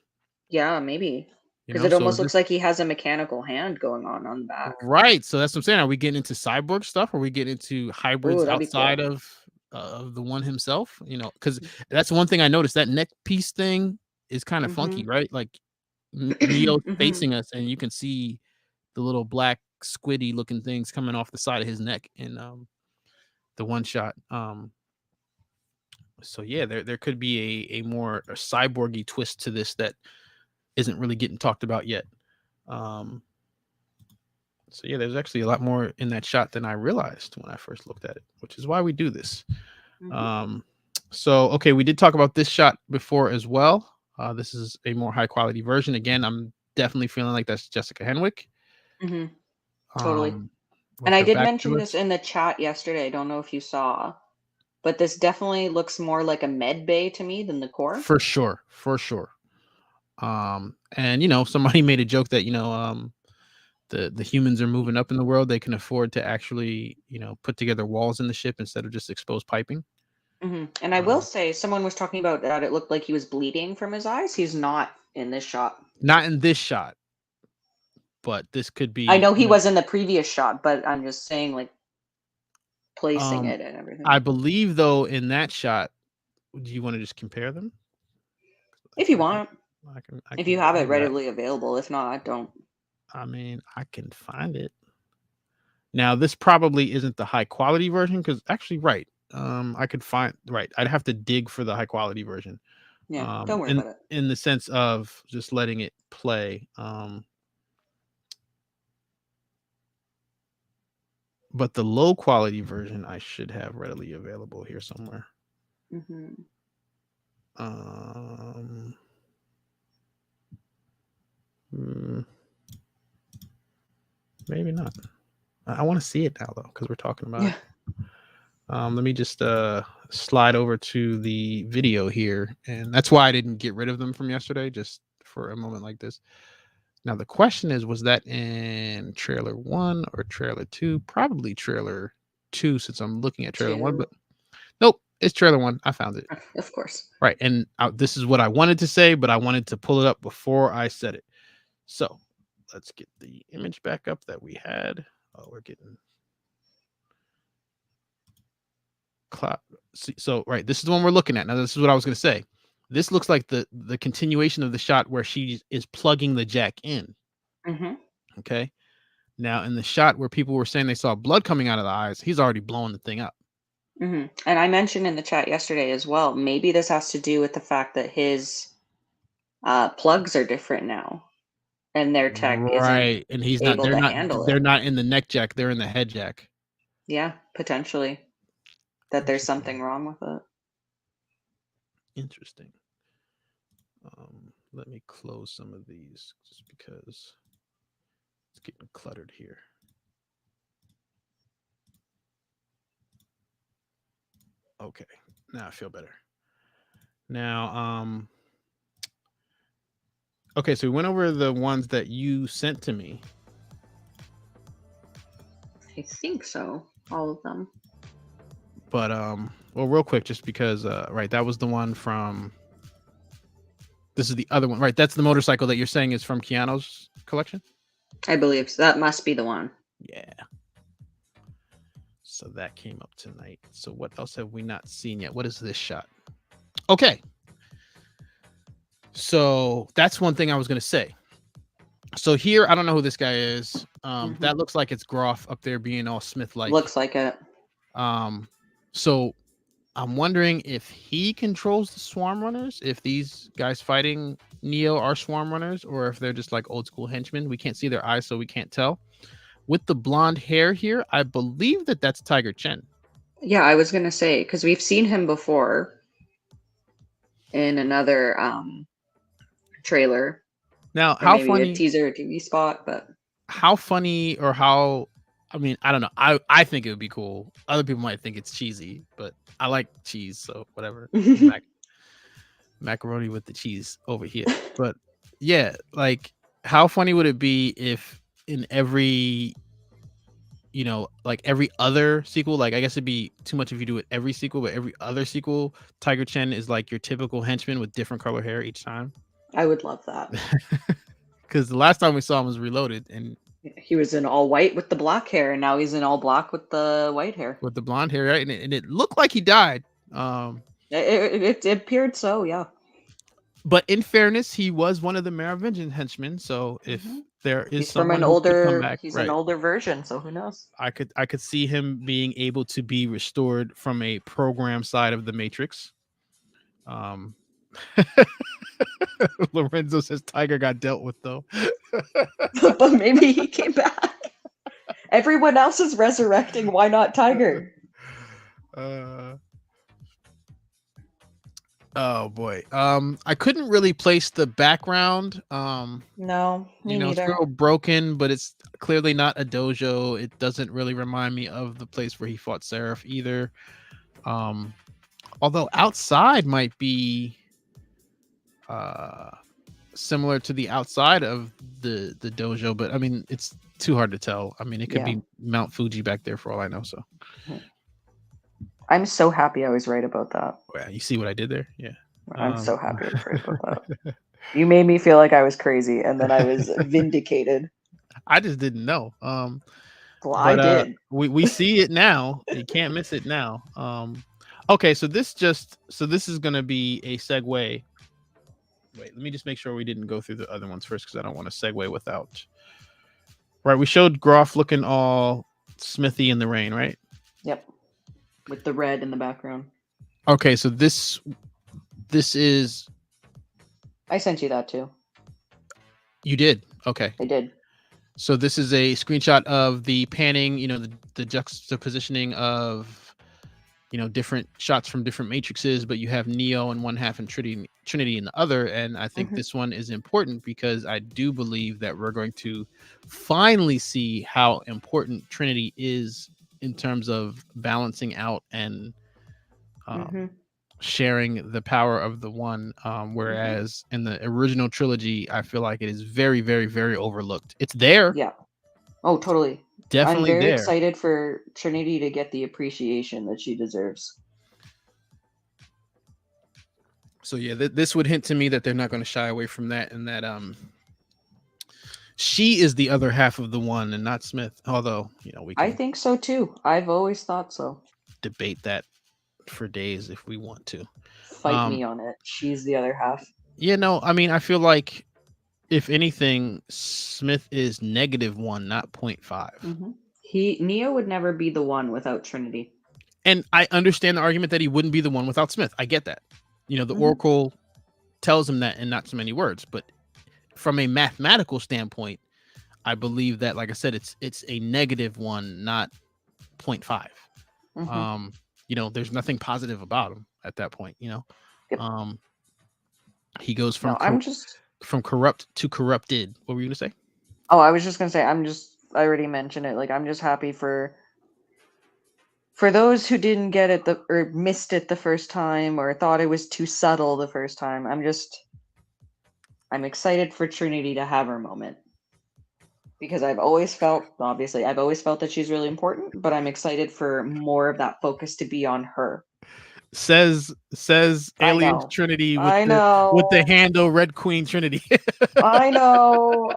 Yeah, maybe. You Because know, it so almost looks like he has a mechanical hand going on the back. right. So that's what I'm saying. Are we getting into cyborg stuff? Or are we getting into hybrids Ooh, that'd be cool. outside of the one himself? You know, because that's one thing I noticed. That neck piece thing is kind of funky, right? Like Neo's facing us, and you can see the little black squiddy looking things coming off the side of his neck in the one shot. So yeah, there could be a more cyborgy twist to this that isn't really getting talked about yet. So yeah, there's actually a lot more in that shot than I realized when I first looked at it, which is why we do this. So okay, we did talk about this shot before as well. This is a more high quality version. Again, I'm definitely feeling like that's Jessica Henwick. Totally. And I did mention this in the chat yesterday. I don't know if you saw, but this definitely looks more like a med bay to me than the core. For sure. And somebody made a joke that the humans are moving up in the world. They can afford to actually put together walls in the ship instead of just exposed piping. And I will say, someone was talking about that it looked like he was bleeding from his eyes. He's not in this shot. Not in this shot, but this could be. I know he was in the previous shot, but I'm just saying, like, placing it and everything. I believe, though, in that shot, do you want to just compare them? If you want. If you have it do that. readily available. If not, I don't. I mean, I can find it. Now, this probably isn't the high quality version because actually, right. I could find I'd have to dig for the high quality version. Yeah, don't worry about it. In the sense of just letting it play. But the low quality version I should have readily available here somewhere. Maybe not. I want to see it now though, because we're talking about it. Let me just slide over to the video here, and that's why I didn't get rid of them from yesterday, just for a moment like this. Now the question is, was that in trailer 1 or trailer 2? Probably trailer 2, since I'm looking at trailer 1, but nope, it's trailer 1. I found it. Of course. Right, and this is what I wanted to say, but I wanted to pull it up before I said it. So let's get the image back up that we had. Oh, we're getting cloud. So right, this is the one we're looking at. Now this is what I was going to say. This looks like the continuation of the shot where she is plugging the jack in. Okay. Now in the shot where people were saying they saw blood coming out of the eyes, he's already blowing the thing up. And I mentioned in the chat yesterday as well, maybe this has to do with the fact that his plugs are different now, and their tech isn't and he's able not. to handle They're it. not in the neck jack. They're in the head jack. Yeah, potentially. That there's something wrong with it. Interesting. Let me close some of these just because it's getting cluttered here. Okay, now I feel better. Now, okay, so we went over the ones that you sent to me. I think so, all of them. But well, real quick, just because that was the one from. This is the other one, right? That's the motorcycle that you're saying is from Keanu's collection? I believe so. That must be the one. Yeah. So that came up tonight. So what else have we not seen yet? What is this shot? Okay. So that's one thing I was going to say. So here, I don't know who this guy is. That looks like it's Groff up there being all Smith-like. Looks like it. So I'm wondering if he controls the swarm runners, if these guys fighting Neo are swarm runners, or if they're just like old school henchmen. We can't see their eyes, so we can't tell. With the blonde hair here, I believe that that's Tiger Chen. Yeah, I was going to say, because we've seen him before in another trailer. Now, how funny a teaser or TV spot, but how funny or how I mean, I don't know. I think it would be cool. Other people might think it's cheesy, but I like cheese, so whatever. Macaroni with the cheese over here. But yeah, like how funny would it be if in every, you know, like every other sequel, like I guess it'd be too much if you do it every sequel, but every other sequel, Tiger Chen is like your typical henchman with different color hair each time. I would love that. Because the last time we saw him was Reloaded, and he was in all white with the black hair, and now he's in all black with the white hair. With the blonde hair, right? And it looked like he died. It appeared so, yeah. But in fairness, he was one of the Merovingian henchmen. So if there is He's from someone an who could come older, back, he's right, an older version, so who knows? I could see him being able to be restored from a program side of the Matrix. Lorenzo says Tiger got dealt with though. But maybe he came back. Everyone else is resurrecting. Why not Tiger? Oh boy. I couldn't really place the background. No, me it's neither. real broken, but it's clearly not a dojo. It doesn't really remind me of the place where he fought Seraph either. Although outside might be similar to the outside of the dojo, but I mean it's too hard to tell. I mean it could be Mount Fuji back there for all I know. So I'm so happy I was right about that. yeah, you see what I did there? Yeah. I'm so happy I was right about that. You made me feel like I was crazy, and then I was vindicated. I just didn't know. Well, I did. We see it now. You can't miss it now. Okay, so this is gonna be a segue. Wait, let me just make sure we didn't go through the other ones first, because I don't want to segue without. Right, we showed Groff looking all Smithy in the rain, right? Yep. With the red in the background. Okay, so this is. I sent you that too. You did? Okay. I did. So this is a screenshot of the panning, the juxtapositioning of, different shots from different matrices, but you have Neo in one half and Trinity in the other. And I think this one is important because I do believe that we're going to finally see how important Trinity is in terms of balancing out and sharing the power of the one. Whereas in the original trilogy, I feel like it is very, very, very overlooked. It's there. Yeah. Oh, totally. Definitely I'm very there. excited for Trinity to get the appreciation that she deserves. So yeah, this would hint to me that they're not going to shy away from that, and that she is the other half of the one and not Smith. Although, we can I think so too. I've always thought so. debate that for days if we want to. Fight me on it. She's the other half. I mean, I feel like if anything, Smith is -1, not 0.5. Neo would never be the one without Trinity. And I understand the argument that he wouldn't be the one without Smith. I get that. The Oracle tells him that in not so many words, but from a mathematical standpoint, I believe that, like I said, it's a -1, not 0.5. There's nothing positive about him at that point. He goes from from corrupt to corrupted. What were you gonna say? Oh, I was just gonna say I already mentioned it. Like, I'm just happy for those who didn't get it or missed it the first time or thought it was too subtle the first time. I'm excited for Trinity to have her moment, because I've always felt that she's really important, but I'm excited for more of that focus to be on her. Says Alien Trinity with the handle Red Queen Trinity. I know.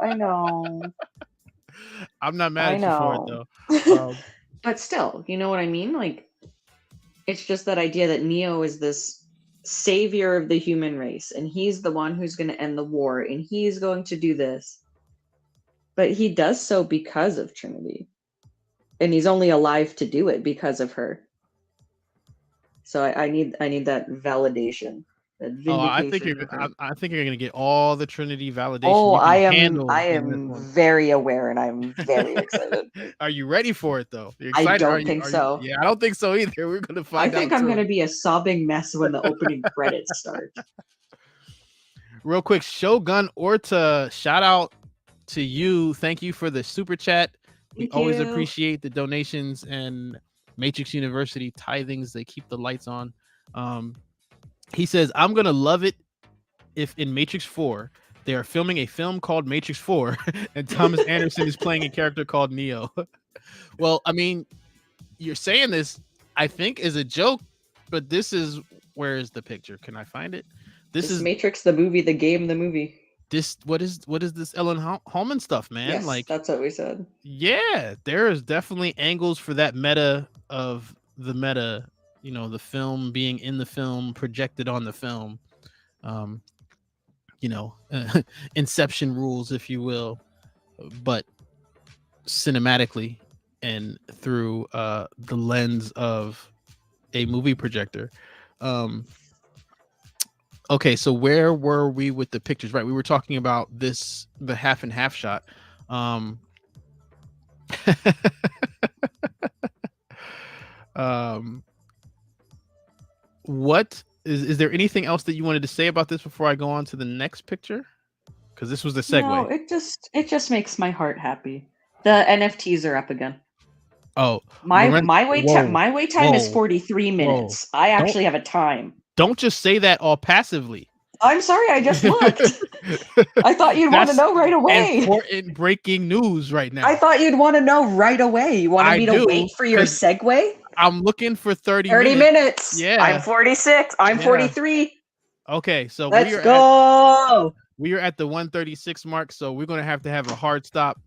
I'm not mad at you for it though. But still, you know what I mean? Like, it's just that idea that Neo is this savior of the human race, and he's the one who's going to end the war, and he's going to do this. But he does so because of Trinity. And he's only alive to do it because of her. So I need that validation. That vindication. I think you're gonna get all the Trinity validation. Oh, I am very aware, and I'm very excited. Are you ready for it though? I don't think so. Yeah, I don't think so either. We're gonna find out. I think I'm gonna be a sobbing mess when the opening credits start. Real quick, Shogun Orta, shout out to you. Thank you for the super chat. We Thank always you. appreciate the donations and Matrix University tithings. They keep the lights on. He says, I'm going to love it if in Matrix 4, they are filming a film called Matrix 4 and Thomas Anderson is playing a character called Neo. Well, I mean, you're saying this, I think, is a joke, but this is, where is the picture? Can I find it? This is Matrix, the movie, the game, the movie. this. What is this Ellen Hallman stuff, man? Yes, Like, that's what we said. yeah, there is definitely angles for that meta of the meta, you know, the film being in the film, projected on the film. You know, Inception rules, if you will, but cinematically and through the lens of a movie projector. Okay, so where were we with the pictures? Right, we were talking about this, the half and half shot. What is there anything else that you wanted to say about this before I go on to the next picture? Because this was the segue. No, it just makes my heart happy. The NFTs are up again. Oh, my wait time is 43 minutes. I actually have a time. Don't just say that all passively. I'm sorry, I just looked. I thought you'd want to know right away. Important breaking news right now. I thought you'd want to know right away. You wanted me to wait for your segue? I'm looking for 30 minutes. Yeah. I'm 46. I'm 43. Okay, so let's go. We are at the 136 mark, so we're going to have a hard stop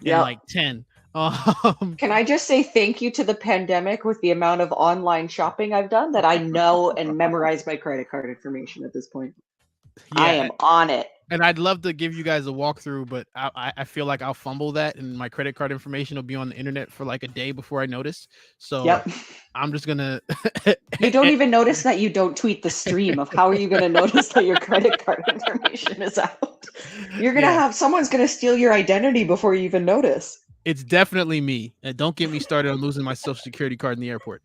in like 10. Can I just say thank you to the pandemic with the amount of online shopping I've done that I know and memorize my credit card information at this point. Yeah, I am on it. And I'd love to give you guys a walkthrough, but I feel like I'll fumble that, and my credit card information will be on the internet for like a day before I notice. So I'm just gonna. You don't even notice that you don't tweet the stream. Of how are you gonna notice that your credit card information is out? You're gonna have someone's gonna steal your identity before you even notice. It's definitely me. And don't get me started on losing my social security card in the airport.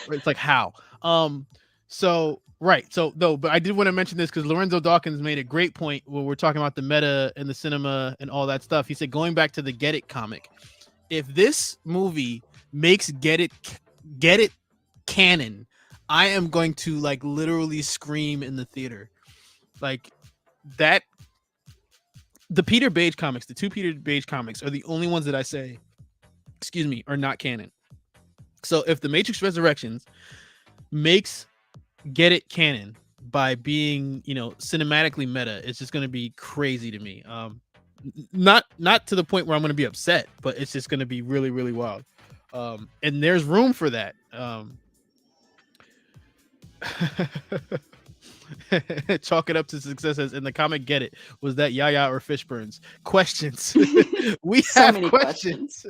It's like how? So but I did want to mention this because Lorenzo Dawkins made a great point when we're talking about the meta and the cinema and all that stuff. He said, going back to the Get It comic, if this movie makes Get It canon, I am going to like literally scream in the theater. Like that. The Peter Page comics, the two Peter Page comics are the only ones that I say, are not canon. So if the Matrix Resurrections makes Get It canon by being, cinematically meta, it's just going to be crazy to me. Not to the point where I'm going to be upset, but it's just going to be really, really wild. And there's room for that. Chalk it up to success as in the comic Get It. Was that Yaya or Fishburns? Questions. We have many questions.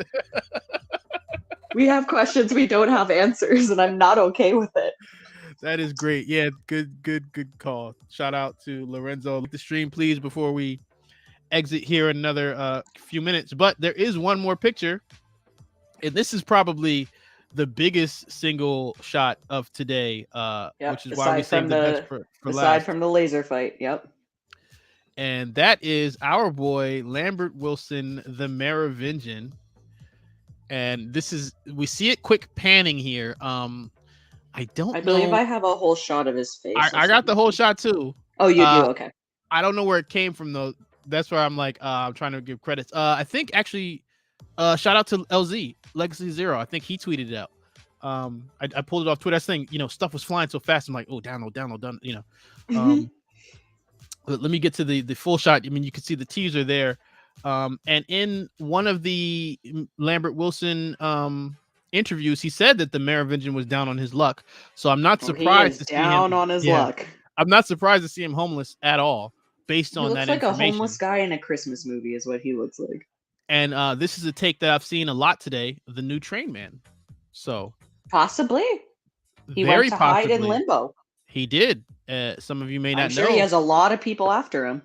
We have questions. We don't have answers, and I'm not okay with it. That is great. Yeah, good call. Shout out to Lorenzo. The stream, please, before we exit here in another few minutes. But there is one more picture, and this is probably the biggest single shot of today, which is why we saved the best for last. Aside from the laser fight, and that is our boy Lambert Wilson, the Merovingian, and this is, we see it quick panning here. I believe I have a whole shot of his face. I got the whole shot too. Oh, you do? Okay. I don't know where it came from though. That's where I'm like, I'm trying to give credits. I think actually, shout out to LZ Legacy Zero. I think he tweeted it out. I pulled it off Twitter. That's the thing, stuff was flying so fast. I'm like, oh, download, done. But let me get to the full shot. I mean, you can see the teaser there. And in one of the Lambert Wilson interviews, he said that the Merovingian was down on his luck. So I'm not surprised to see him down on his luck. I'm not surprised to see him homeless at all, based on that information. He looks like a homeless guy in a Christmas movie is what he looks like. And this is a take that I've seen a lot today, the new Train Man. So possibly he went to hide in limbo. He did. Some of you may not know. I'm sure he has a lot of people after him.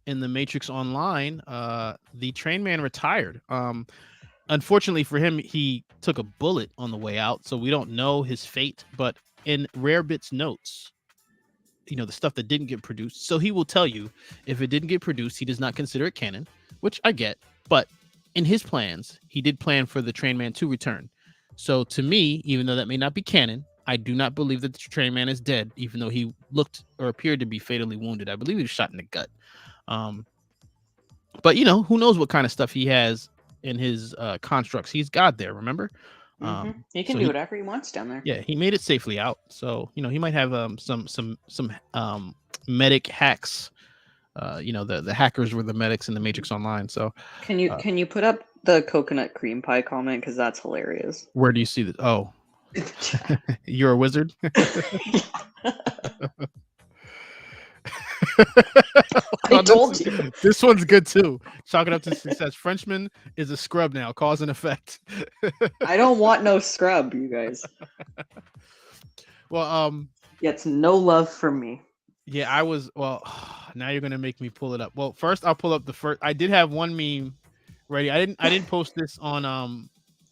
In the Matrix Online, the Train Man retired. Unfortunately for him, he took a bullet on the way out, so we don't know his fate. But in Rare Bits notes, the stuff that didn't get produced, so he will tell you if it didn't get produced, he does not consider it canon, which I get. But in his plans, he did plan for the Train Man to return. So to me, even though that may not be canon, I do not believe that the Train Man is dead, even though he looked or appeared to be fatally wounded. I believe he was shot in the gut. But you know, who knows what kind of stuff he has in his constructs. He's God there, remember? He can do whatever he wants down there. Yeah, he made it safely out. So, you know, he might have some medic hacks. You know, the hackers were the medics in the Matrix Online. So can you put up the coconut cream pie comment, because that's hilarious. Where do you see this? Oh, you're a wizard. I told you. This one's good too. Chalk it up to success. Frenchman is a scrub now. Cause and effect. I don't want no scrub, you guys. Well, it's no love from me. Yeah, I was. Well, now you're gonna make me pull it up. Well, first I'll pull up the first. I did have one meme ready. I didn't post this on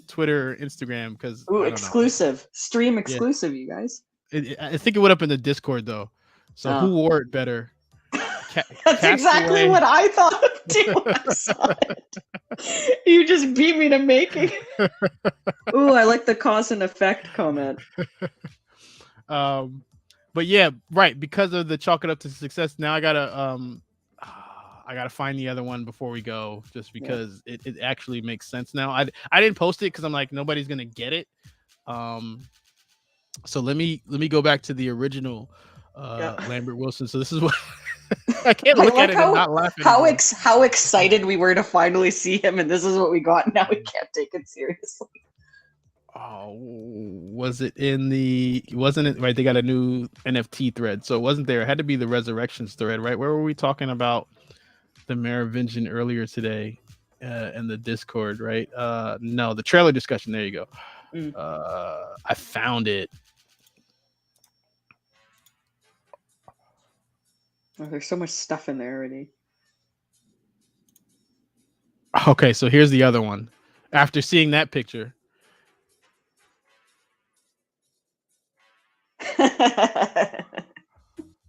Twitter or Instagram because exclusive stream exclusive, you guys. I think it went up in the Discord though. So who wore it better? That's exactly what I thought of too when I saw it. You just beat me to making it. Ooh, I like the cause and effect comment. But yeah, right. Because of the chalk it up to success, now I gotta find the other one before we go, just because it actually makes sense now. I didn't post it because I'm like, nobody's gonna get it. So let me go back to the original Lambert Wilson. So this is what I can't look at it and not laugh. How excited we were to finally see him, and this is what we got. Now we can't take it seriously. Oh, wasn't it right? They got a new NFT thread, so it wasn't there. It had to be the Resurrections thread, right? Where were we talking about the Merovingian earlier today in the Discord, right? No, the trailer discussion. There you go. I found it. Oh, there's so much stuff in there already. Okay, so here's the other one. After seeing that picture.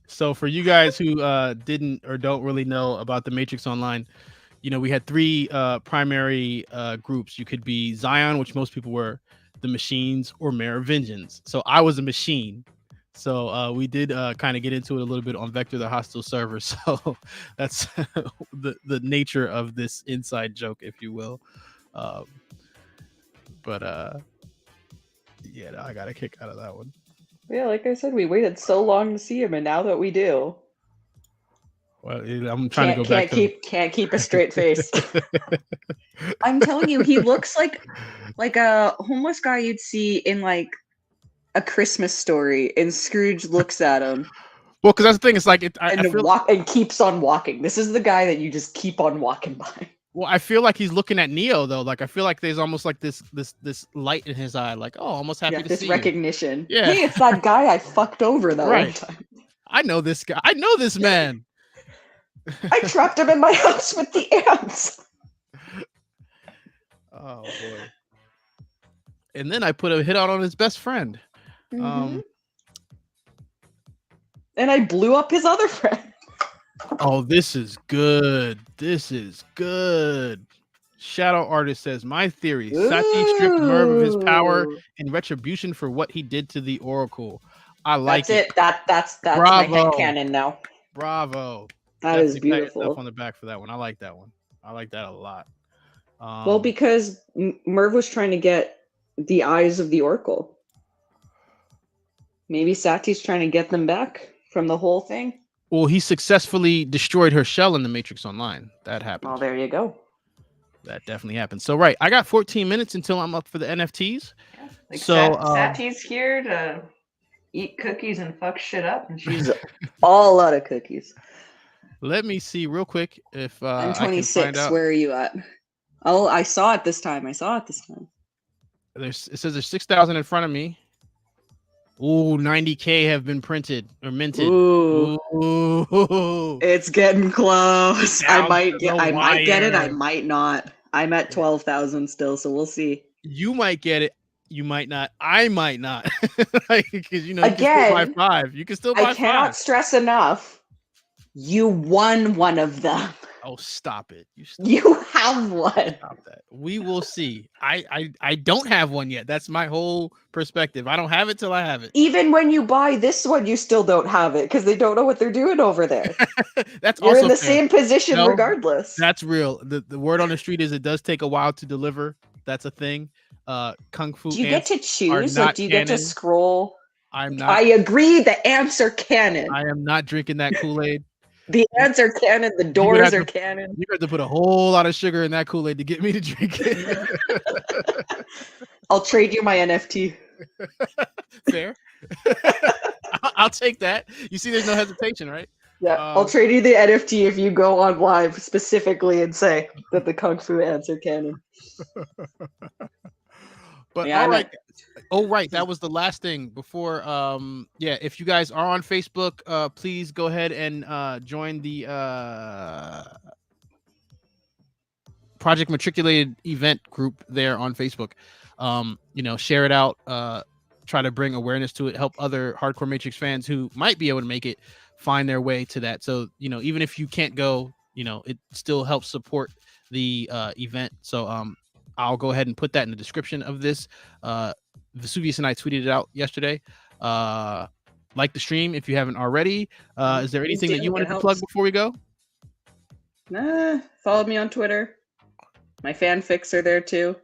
So for you guys who didn't or don't really know about the Matrix Online, you know, we had three primary groups. You could be Zion, which most people were, the Machines, or Merovingians. So I was a machine. So we did kind of get into it a little bit on Vector, the hostile server. So that's the nature of this inside joke, if you will. But yeah, I got a kick out of that one. Yeah, like I said, we waited so long to see him, and now that we do, well, I'm trying to go back. Can't keep a straight face. I'm telling you, he looks like a homeless guy you'd see in like A Christmas Story, and Scrooge looks at him. Well, because that's the thing. It's like and keeps on walking. This is the guy that you just keep on walking by. Well, I feel like he's looking at Neo though. Like I feel like there's almost like this light in his eye. Like, oh, almost happy to see this recognition. You. Yeah, hey, it's that guy I fucked over that one time. I know this guy. I know this man. I trapped him in my house with the ants. Oh boy! And then I put a hit out on his best friend. Mm-hmm. And I blew up his other friend. Oh, this is good. This is good. Shadow Artist says, my theory, Sati stripped Merv of his power in retribution for what he did to the Oracle. I like it. That's my headcanon now. Bravo. That is beautiful. Pat yourself on the back for that one. I like that one. I like that a lot. Well, because Merv was trying to get the eyes of the Oracle. Maybe Sati's trying to get them back from the whole thing. Well, he successfully destroyed her shell in the Matrix Online. That happened. Oh, there you go. That definitely happened. So, right, I got 14 minutes until I'm up for the NFTs. Yeah, like so, Sati's here to eat cookies and fuck shit up, and she's all out of cookies. Let me see real quick if I'm 26. I can find out. Where are you at? Oh, I saw it this time. It says there's 6,000 in front of me. Ooh, 90K have been printed or minted. Ooh. It's getting close. Down I might get it. I wire. might not. I'm at 12,000 still, so we'll see. You might get it. You might not. I might not. Because you Again, can still buy 5. You can still buy 5. I cannot stress enough. You won one of them. Oh, stop it! You have one. Stop that. We will see. I don't have one yet. That's my whole perspective. I don't have it till I have it. Even when you buy this one, you still don't have it because they don't know what they're doing over there. That's You're also in the fair. same position No, regardless. That's real. The word on the street is it does take a while to deliver. That's a thing. Kung Fu. Do you get to ants choose? are Like, not do you get to canon. scroll? I'm not. I agree. The ants are canon. I am not drinking that Kool-Aid. The ants are canon. The doors are canon. You have to put a whole lot of sugar in that Kool-Aid to get me to drink it. I'll trade you my NFT. Fair. I'll take that. You see, there's no hesitation, right? Yeah, I'll trade you the NFT if you go on live specifically and say that the Kung Fu ants are canon. But Yeah, all right. Oh, right. That was the last thing before. Yeah, if you guys are on Facebook, please go ahead and join the Project Matriculated event group there on Facebook. You know, share it out. Try to bring awareness to it. Help other hardcore Matrix fans who might be able to make it find their way to that. So, you know, even if you can't go, you know, it still helps support the event. So, I'll go ahead and put that in the description of this. Vesuvius and I tweeted it out yesterday. Like the stream if you haven't already. Is there anything that you wanted to plug before we go? Nah, follow me on Twitter. My fanfics are there too.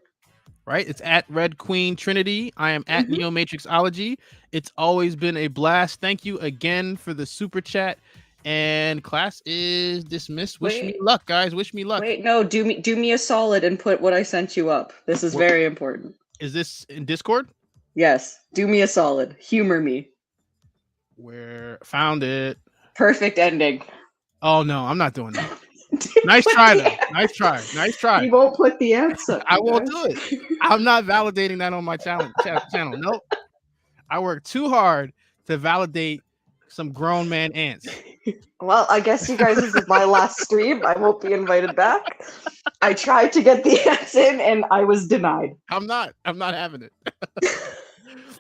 Right, it's at Red Queen Trinity. I am at NeoMatrixology. It's always been a blast. Thank you again for the super chat. And class is dismissed. Wish me luck, guys. Wish me luck. Wait, no, do me a solid and put what I sent you up. This is very important. Is this in Discord? Yes. Do me a solid. Humor me. Where found it. Perfect ending. Oh no, I'm not doing that. Nice try though. Nice try. Nice try. You won't put the answer. I won't do it. I'm not validating that on my channel. Nope. I work too hard to validate some grown man ants. Well, I guess you guys, this is my last stream. I won't be invited back. I tried to get the ants in and I was denied. I'm not having it.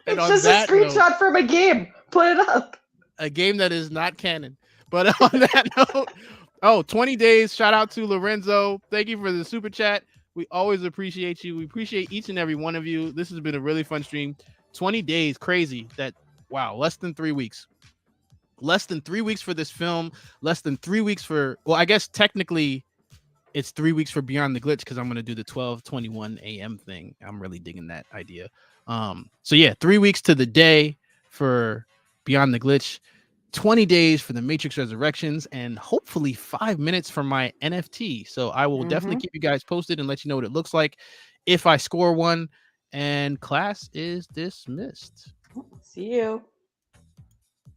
It's just a screenshot from a game. Put it up. A game that is not canon. But on that note, 20 days. Shout out to Lorenzo. Thank you for the super chat. We always appreciate you. We appreciate each and every one of you. This has been a really fun stream. 20 days. Crazy. Wow. Less than 3 weeks. Less than 3 weeks for this film. Less than 3 weeks for, well, I guess technically it's 3 weeks for Beyond the Glitch because I'm going to do the 12:21 a.m. thing. I'm really digging that idea. So yeah, 3 weeks to the day for Beyond the Glitch. 20 days for the Matrix Resurrections, and hopefully 5 minutes for my NFT. So I will definitely keep you guys posted and let you know what it looks like if I score one. And class is dismissed. See you.